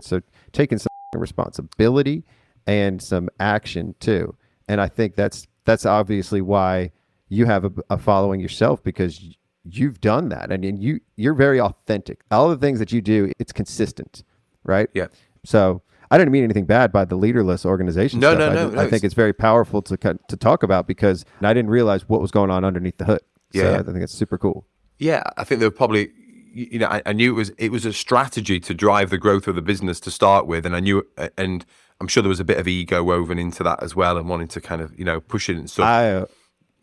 So taking some responsibility and some action too. And I think that's obviously why you have a following yourself, because you've done that. And you're very authentic. All the things that you do, it's consistent, right? Yeah. So I didn't mean anything bad by the leaderless organization No, stuff. no, I think it's very powerful to talk about because I didn't realize what was going on underneath the hood. So Yeah. I think it's super cool. Yeah, I think they were probably, I knew it was a strategy to drive the growth of the business to start with, and I knew, and I'm sure there was a bit of ego woven into that as well, and wanting to kind of push it and stuff.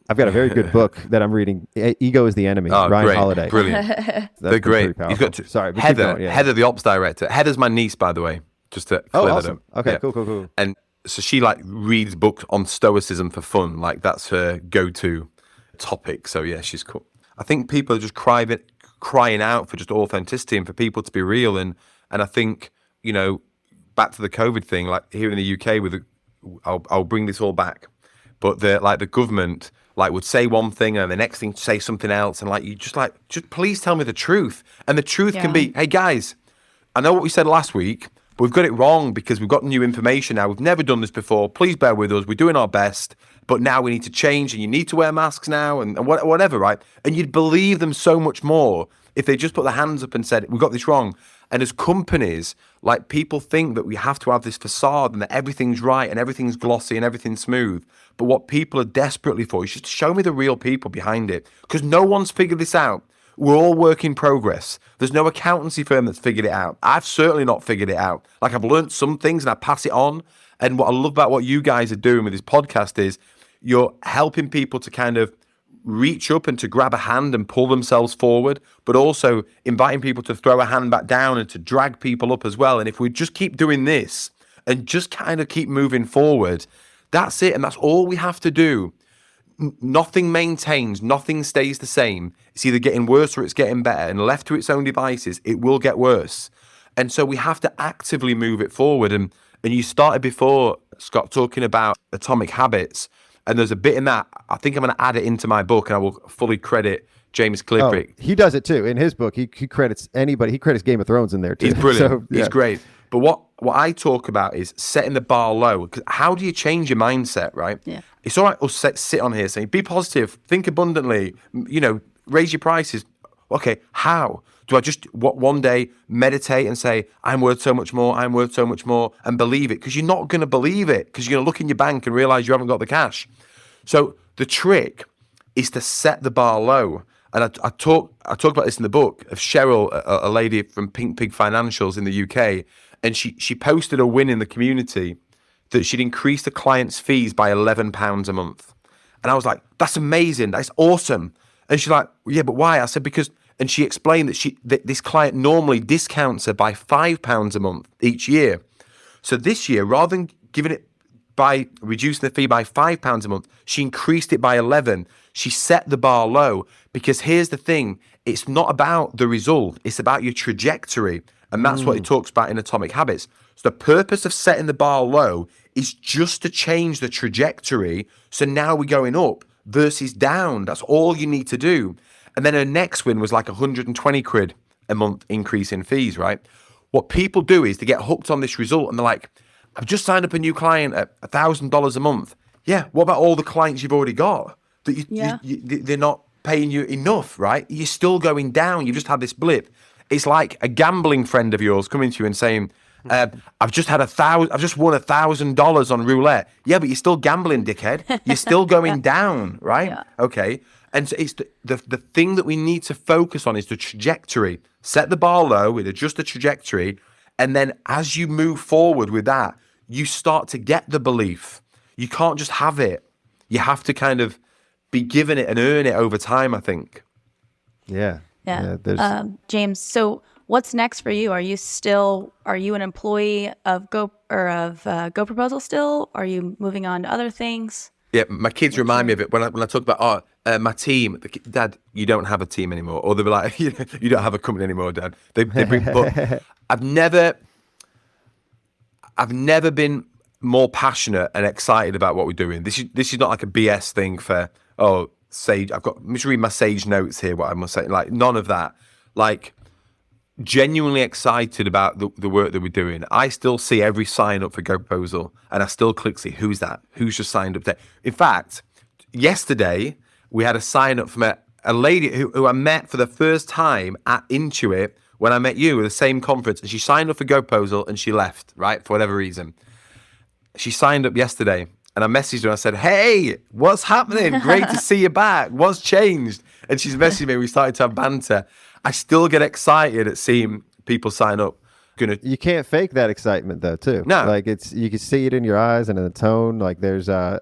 I've got a very good book that I'm reading. Ego is the Enemy. Ryan great. Holiday. Brilliant. They're great. He's got Sorry, but Heather, keep going, yeah. Heather, the ops director. Heather's my niece, by the way. Just to clear that awesome. up. Okay, Yeah. cool. And so she reads books on stoicism for fun. Like that's her go-to topic. So yeah, she's cool. I think people are just crying out for just authenticity and for people to be real. And I think, back to the COVID thing, like here in the UK I'll bring this all back. But the government would say one thing and the next thing say something else. And you just please tell me the truth. And the truth can be, hey guys, I know what we said last week, but we've got it wrong because we've got new information now. We've never done this before. Please bear with us. We're doing our best. But now we need to change and you need to wear masks now and whatever, right? And you'd believe them so much more if they just put their hands up and said, we got this wrong. And as companies, people think that we have to have this facade and that everything's right and everything's glossy and everything's smooth. But what people are desperately for is just show me the real people behind it. Because no one's figured this out. We're all work in progress. There's no accountancy firm that's figured it out. I've certainly not figured it out. I've learned some things and I pass it on. And what I love about what you guys are doing with this podcast is you're helping people to kind of reach up and to grab a hand and pull themselves forward, but also inviting people to throw a hand back down and to drag people up as well. And if we just keep doing this and just kind of keep moving forward. That's it. And that's all we have to do. Nothing maintains, nothing stays the same. It's either getting worse or it's getting better. And left to its own devices, it will get worse. And so we have to actively move it forward. And you started before, Scott, talking about atomic habits. And there's a bit in that. I think I'm going to add it into my book, and I will fully credit James Clear. He does it too. In his book, he credits anybody. He credits Game of Thrones in there too. He's brilliant. So, yeah. He's great. But what I talk about is setting the bar low. 'Cause how do you change your mindset, right? Yeah. It's all right us sit on here saying, be positive, think abundantly, raise your prices. Okay, how? Do I just one day meditate and say, I'm worth so much more, I'm worth so much more, and believe it? Because you're not going to believe it, because you're going to look in your bank and realize you haven't got the cash. So the trick is to set the bar low. And I talk about this in the book of Cheryl, a lady from Pink Pig Financials in the UK, and she posted a win in the community that she'd increased the client's fees by £11 a month. And I was like, that's amazing, that's awesome. And she's like, yeah, but why? I said, because, and she explained that this client normally discounts her by £5 a month each year. So this year, rather than giving it by reducing the fee by £5 a month, she increased it by 11. She set the bar low, because here's the thing, it's not about the result, it's about your trajectory. And that's what it talks about in Atomic Habits. So the purpose of setting the bar low is just to change the trajectory. So now we're going up versus down. That's all you need to do. And then her next win was like 120 quid a month increase in fees, right? What people do is they get hooked on this result and they're like, I've just signed up a new client at $1,000 a month. Yeah, what about all the clients you've already got? That they're not paying you enough, right? You're still going down. You've just had this blip. It's like a gambling friend of yours coming to you and saying, I've just won $1,000 on roulette. Yeah, but you're still gambling, dickhead. You're still going down, right? Yeah. Okay. And so it's the thing that we need to focus on is the trajectory. Set the bar low, adjust the trajectory. And then as you move forward with that, you start to get the belief. You can't just have it. You have to kind of be given it and earn it over time, I think. Yeah. James, so what's next for you? Are you an employee of GoProposal still? Are you moving on to other things? Yeah, my kids remind me of it when I talk about my team. Dad, you don't have a team anymore, or they'll be like, you don't have a company anymore, Dad. They bring, but I've never been more passionate and excited about what we're doing. This is not like a BS thing for Sage. I'm just reading my Sage notes here. What I must say, like none of that. Like genuinely excited about the work that we're doing. I still see every sign up for GoProposal, and I still click see who's that, who's just signed up there. In fact, yesterday we had a sign up from a lady who I met for the first time at Intuit when I met you at the same conference, and she signed up for GoProposal and she left, right, for whatever reason. She signed up yesterday, and I messaged her and I said, hey, what's happening? Great to see you back. What's changed? And she's messaged me. We started to have banter. I still get excited at seeing people sign up. You can't fake that excitement though, too. No, like you can see it in your eyes and in the tone. Like there's a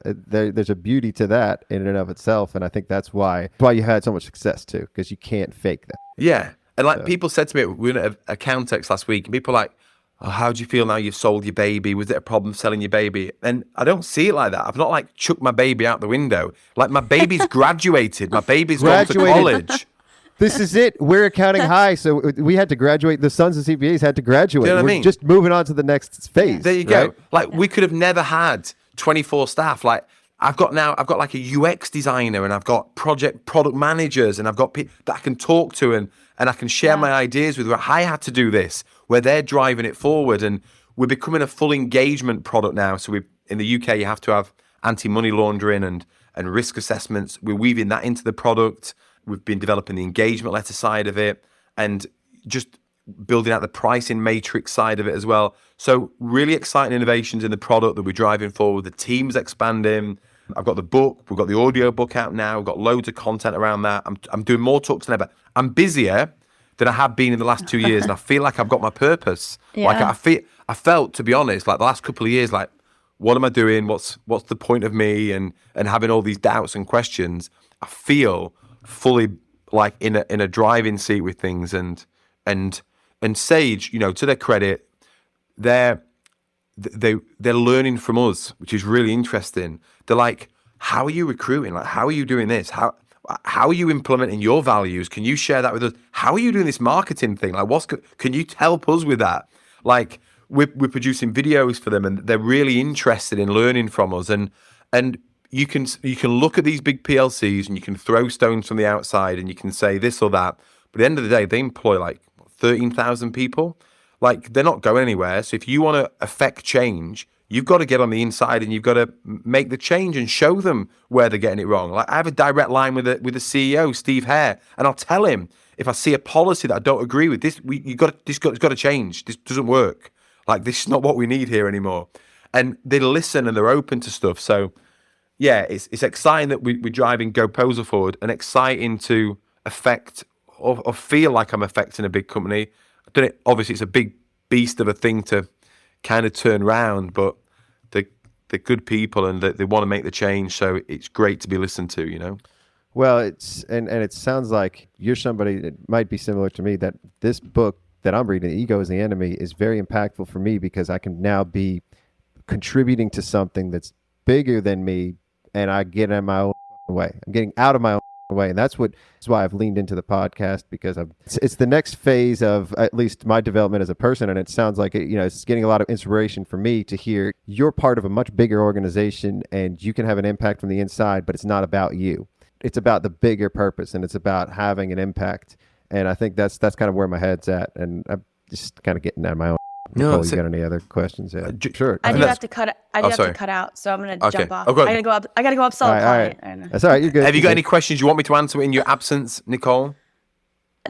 beauty to that in and of itself, and I think that's why you had so much success too, because you can't fake that. Yeah, and like people said to me, we were at a Countex last week, and people were like, oh, how do you feel now you've sold your baby? Was it a problem selling your baby? And I don't see it like that. I've not like chucked my baby out the window. Like my baby's graduated. My baby's gone to college. This is it. We're accounting high, so we had to graduate. The sons of CPAs had to graduate. Do you know what We're I mean? Just moving on to the next phase. There you go. Like we could have never had 24 staff. Like I've got like a UX designer, and I've got product managers, and I've got people that I can talk to and I can share my ideas with. Where I had to do this, where they're driving it forward, and we're becoming a full engagement product now. So in the UK, you have to have anti-money laundering and risk assessments. We're weaving that into the product. We've been developing the engagement letter side of it, and just building out the pricing matrix side of it as well. So really exciting innovations in the product that we're driving forward. The team's expanding. I've got the book. We've got the audio book out now. We've got loads of content around that. I'm doing more talks than ever. I'm busier than I have been in the last 2 years, and I feel like I've got my purpose. Yeah. Like I felt, to be honest, like the last couple of years, like what am I doing? What's the point of me? And having all these doubts and questions. I feel fully like in a driving seat with things, and Sage, to their credit, they're they're learning from us, which is really interesting. They're like, how are you recruiting? Like, how are you doing this? How are you implementing your values? Can you share that with us? How are you doing this marketing thing? Like, can you help us with that? Like, we're producing videos for them, and they're really interested in learning from us. And you can look at these big PLCs and you can throw stones from the outside and you can say this or that. But at the end of the day, they employ like 13,000 people. Like, they're not going anywhere. So if you want to affect change, you've got to get on the inside and you've got to make the change and show them where they're getting it wrong. Like, I have a direct line with the CEO, Steve Hare, and I'll tell him if I see a policy that I don't agree with, it's got to change. This doesn't work. Like, this is not what we need here anymore. And they listen and they're open to stuff. So yeah, it's exciting that we're driving GoProposal forward, and exciting to affect or feel like I'm affecting a big company. Obviously, it's a big beast of a thing to kind of turn around, but they're good people and they want to make the change. So it's great to be listened to, you know? Well, it's and it sounds like you're somebody that might be similar to me, that this book that I'm reading, Ego is the Enemy, is very impactful for me because I can now be contributing to something that's bigger than me, and I get in my own way. I'm getting out of my own way, and that's why I've leaned into the podcast, because it's the next phase of at least my development as a person, and it sounds like it's getting a lot of inspiration for me to hear you're part of a much bigger organization and you can have an impact from the inside, but it's not about you. It's about the bigger purpose, and it's about having an impact. And I think that's kind of where my head's at, and I'm just kind of getting out of my own. No, you got any other questions? Yeah, sure. I do have to cut. To cut out, so I'm gonna jump off. Okay. I gotta go up. I gotta go upsell a client. All right. That's all right. You're good. Have you got any questions you want me to answer in your absence, Nicole?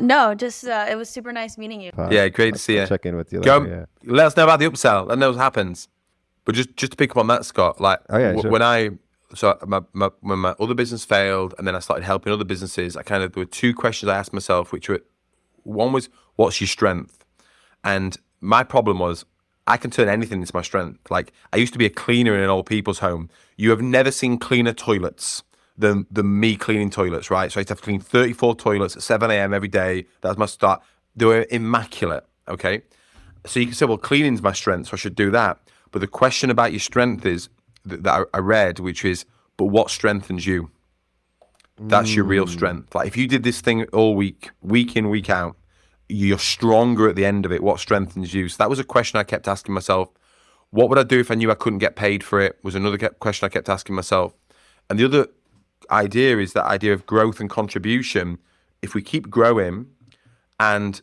No, just it was super nice meeting you. Yeah, great to see you. Check in with you later. Yeah. Let us know about the upsell. Let us know what happens. But just to pick up on that, Scott, like sure. when my other business failed, and then I started helping other businesses, there were two questions I asked myself, which were, one was, what's your strength? And my problem was, I can turn anything into my strength. Like, I used to be a cleaner in an old people's home. You have never seen cleaner toilets than me cleaning toilets, right? So I used to have to clean 34 toilets at 7 a.m. every day. That was my start. They were immaculate, okay? So you can say, well, cleaning's my strength, so I should do that. But the question about your strength is, that I read, which is, but what strengthens you? That's your real strength. Like, if you did this thing all week in, week out, you're stronger at the end of it. What strengthens you? So that was a question I kept asking myself. What would I do if I knew I couldn't get paid for it? Was another question I kept asking myself. And the other idea is that idea of growth and contribution. If we keep growing and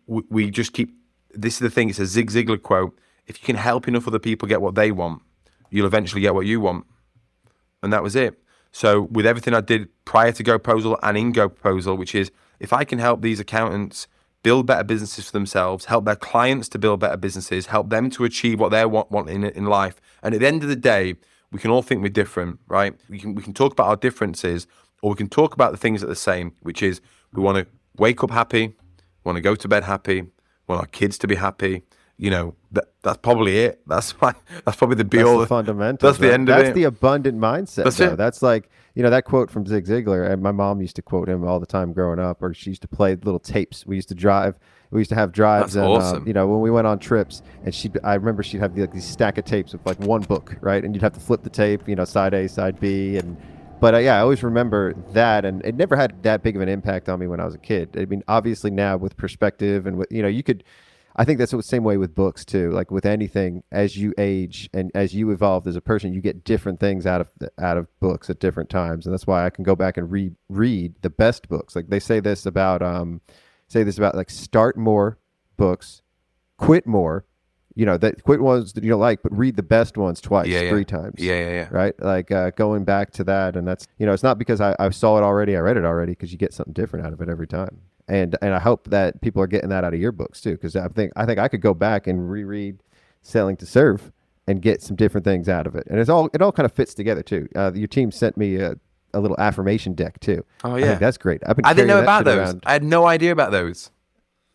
we just keep, this is the thing, it's a Zig Ziglar quote. If you can help enough other people get what they want, you'll eventually get what you want. And that was it. So with everything I did prior to GoProposal and in GoProposal, which is, if I can help these accountants build better businesses for themselves, help their clients to build better businesses, help them to achieve what they want in life. And at the end of the day, we can all think we're different, right? We can talk about our differences, or we can talk about the things that are the same, which is, we want to wake up happy, want to go to bed happy, want our kids to be happy. That's probably it. That's probably the be all. The fundamentals. That's the end of it. That's the abundant mindset. That's it. That's like, that quote from Zig Ziglar. And my mom used to quote him all the time growing up, or she used to play little tapes. We used to have drives. That's awesome. When we went on trips, and I remember she'd have these stack of tapes with like one book, right? And you'd have to flip the tape, side A, side B, But I always remember that, and it never had that big of an impact on me when I was a kid. I mean, obviously now with perspective and with, you could. I think that's the same way with books too. Like with anything, as you age and as you evolve as a person, you get different things out of books at different times, and that's why I can go back and read the best books. Like they say this about like, start more books, quit more. That quit ones that you don't like, but read the best ones twice, 3 times. Yeah. Right? Like going back to that, and that's it's not because I saw it already, I read it already, because you get something different out of it every time. And I hope that people are getting that out of your books too, because I think I could go back and reread Selling to Serve and get some different things out of it. And it all kind of fits together too. Your team sent me a little affirmation deck too. Oh yeah, I think that's great. I didn't know about those. I had no idea about those.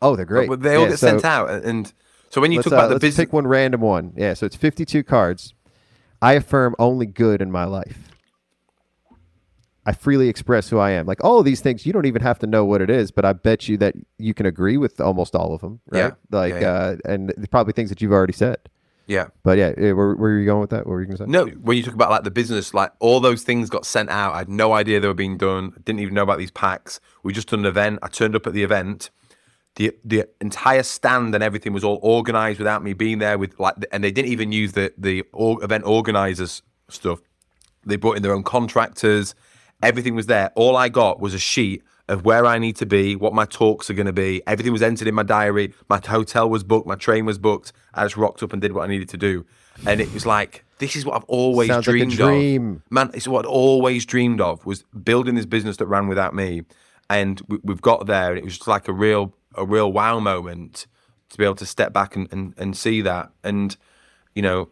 Oh, they're great. But they all get sent out. And so when you talk about the business, pick one random one. Yeah, so it's 52 cards. I affirm only good in my life. I freely express who I am. Like all of these things, you don't even have to know what it is, but I bet you that you can agree with almost all of them, right? Yeah. And probably things that you've already said. Yeah. But yeah, where were you going with that? What were you going to say? No, when you talk about like the business, like all those things got sent out. I had no idea they were being done. I didn't even know about these packs. We just done an event. I turned up at the event. The entire stand and everything was all organized without me being there with like, and they didn't even use the event organizers stuff. They brought in their own contractors. Everything was there. All I got was a sheet of where I need to be, what my talks are going to be. Everything was entered in my diary. My hotel was booked. My train was booked. I just rocked up and did what I needed to do. And it was like, this is what I've always Sounds like a dreamed dream. of. Man, it's what I'd always dreamed of, was building this business that ran without me. And we've got there. And it was just like a real wow moment to be able to step back and see that. And, you know,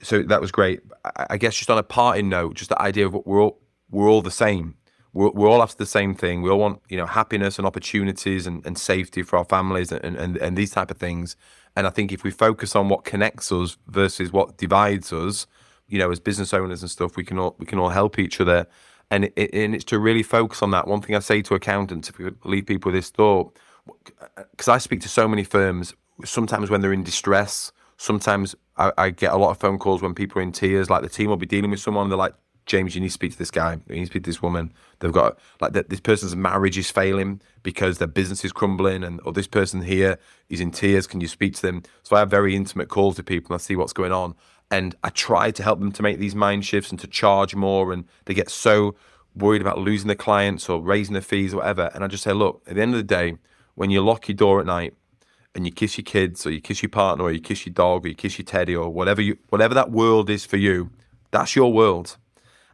so that was great. I guess just on a parting note, just the idea of what we're all the same. We're all after the same thing. We all want, you know, happiness and opportunities and safety for our families and these type of things. And I think if we focus on what connects us versus what divides us, you know, as business owners and stuff, we can all help each other. And it's to really focus on that. One thing I say to accountants, if we could leave people with this thought, because I speak to so many firms, sometimes when they're in distress, sometimes I get a lot of phone calls when people are in tears, like the team will be dealing with someone, they're like, James, you need to speak to this guy. You need to speak to this woman. They've got like this person's marriage is failing because their business is crumbling, or this person here is in tears. Can you speak to them? So I have very intimate calls with people and I see what's going on. And I try to help them to make these mind shifts and to charge more. And they get so worried about losing their clients or raising their fees or whatever. And I just say, look, at the end of the day, when you lock your door at night and you kiss your kids or you kiss your partner or you kiss your dog or you kiss your teddy or whatever that world is for you, that's your world.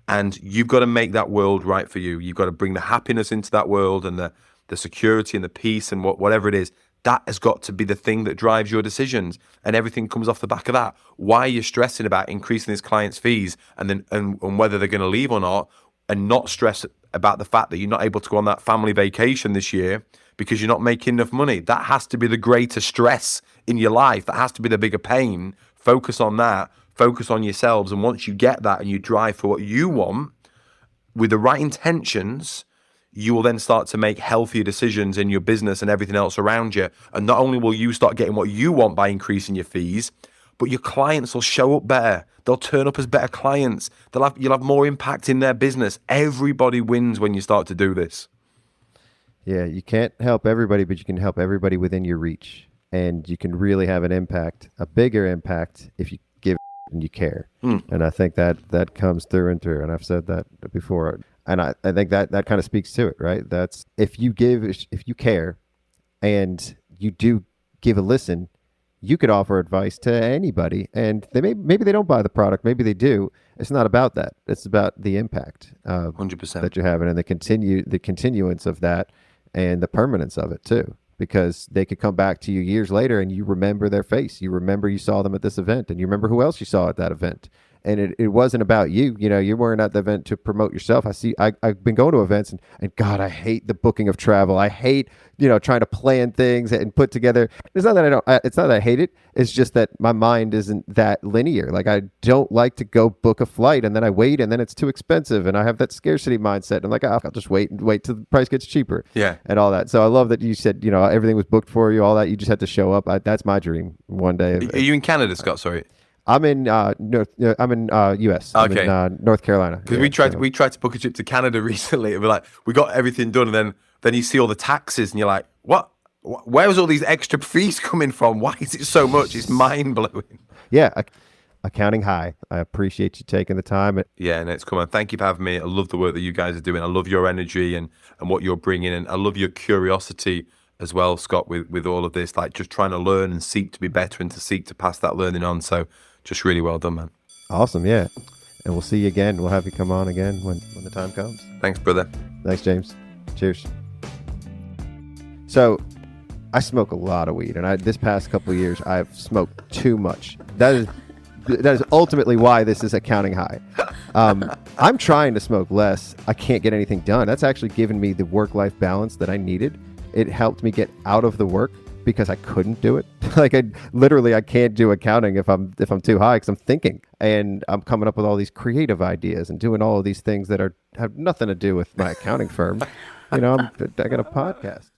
And you've got to make that world right for you. You've got to bring the happiness into that world and the security and the peace and whatever it is. That has got to be the thing that drives your decisions, and everything comes off the back of that. Why are you stressing about increasing this client's fees and whether they're going to leave or not, and not stress about the fact that you're not able to go on that family vacation this year because you're not making enough money? That has to be the greater stress in your life. That has to be the bigger pain. Focus on that. Focus on yourselves. And once you get that and you drive for what you want with the right intentions, you will then start to make healthier decisions in your business and everything else around you. And not only will you start getting what you want by increasing your fees, but your clients will show up better. They'll turn up as better clients. You'll have more impact in their business. Everybody wins when you start to do this. Yeah, you can't help everybody, but you can help everybody within your reach. And you can really have an impact, a bigger impact, if you give and you care. And I think that comes through and through. And I've said that before. And I think that kind of speaks to it, right? That's if you care and you do give a listen, you could offer advice to anybody, and maybe they don't buy the product, maybe they do. It's not about that. It's about the impact 100% that you're having and the continuance of that and the permanence of it too. Because they could come back to you years later and you remember their face. You remember you saw them at this event, and you remember who else you saw at that event. And it wasn't about you. You know, you weren't at the event to promote yourself. I've been going to events and God, I hate the booking of travel. I hate, trying to plan things and put together. It's not that I hate it. It's just that my mind isn't that linear. Like, I don't like to go book a flight and then I wait and then it's too expensive. And I have that scarcity mindset. I'm like, I'll just wait till the price gets cheaper. Yeah. And all that. So I love that you said, everything was booked for you, all that. You just had to show up. That's my dream one day. Are you in Canada, Scott? Sorry. I'm in U.S. Okay. I'm in North Carolina. Because we tried to book a trip to Canada recently, and we're like, we got everything done, and then you see all the taxes, and you're like, what? Where was all these extra fees coming from? Why is it so much? It's mind blowing. Yeah, accounting high. I appreciate you taking the time. Yeah, and it's come on. Thank you for having me. I love the work that you guys are doing. I love your energy and what you're bringing, and I love your curiosity as well, Scott, with all of this, like just trying to learn and seek to be better and to seek to pass that learning on. So just really well done, man. Awesome, yeah. And we'll see you again. We'll have you come on again when the time comes. Thanks, brother. Thanks, James. Cheers. So I smoke a lot of weed, and this past couple of years, I've smoked too much. That is ultimately why this is accounting high. I'm trying to smoke less. I can't get anything done. That's actually given me the work-life balance that I needed. It helped me get out of the work because I couldn't do it. Like, I can't do accounting if I'm too high, because I'm thinking and I'm coming up with all these creative ideas and doing all of these things that have nothing to do with my accounting firm. I got a podcast.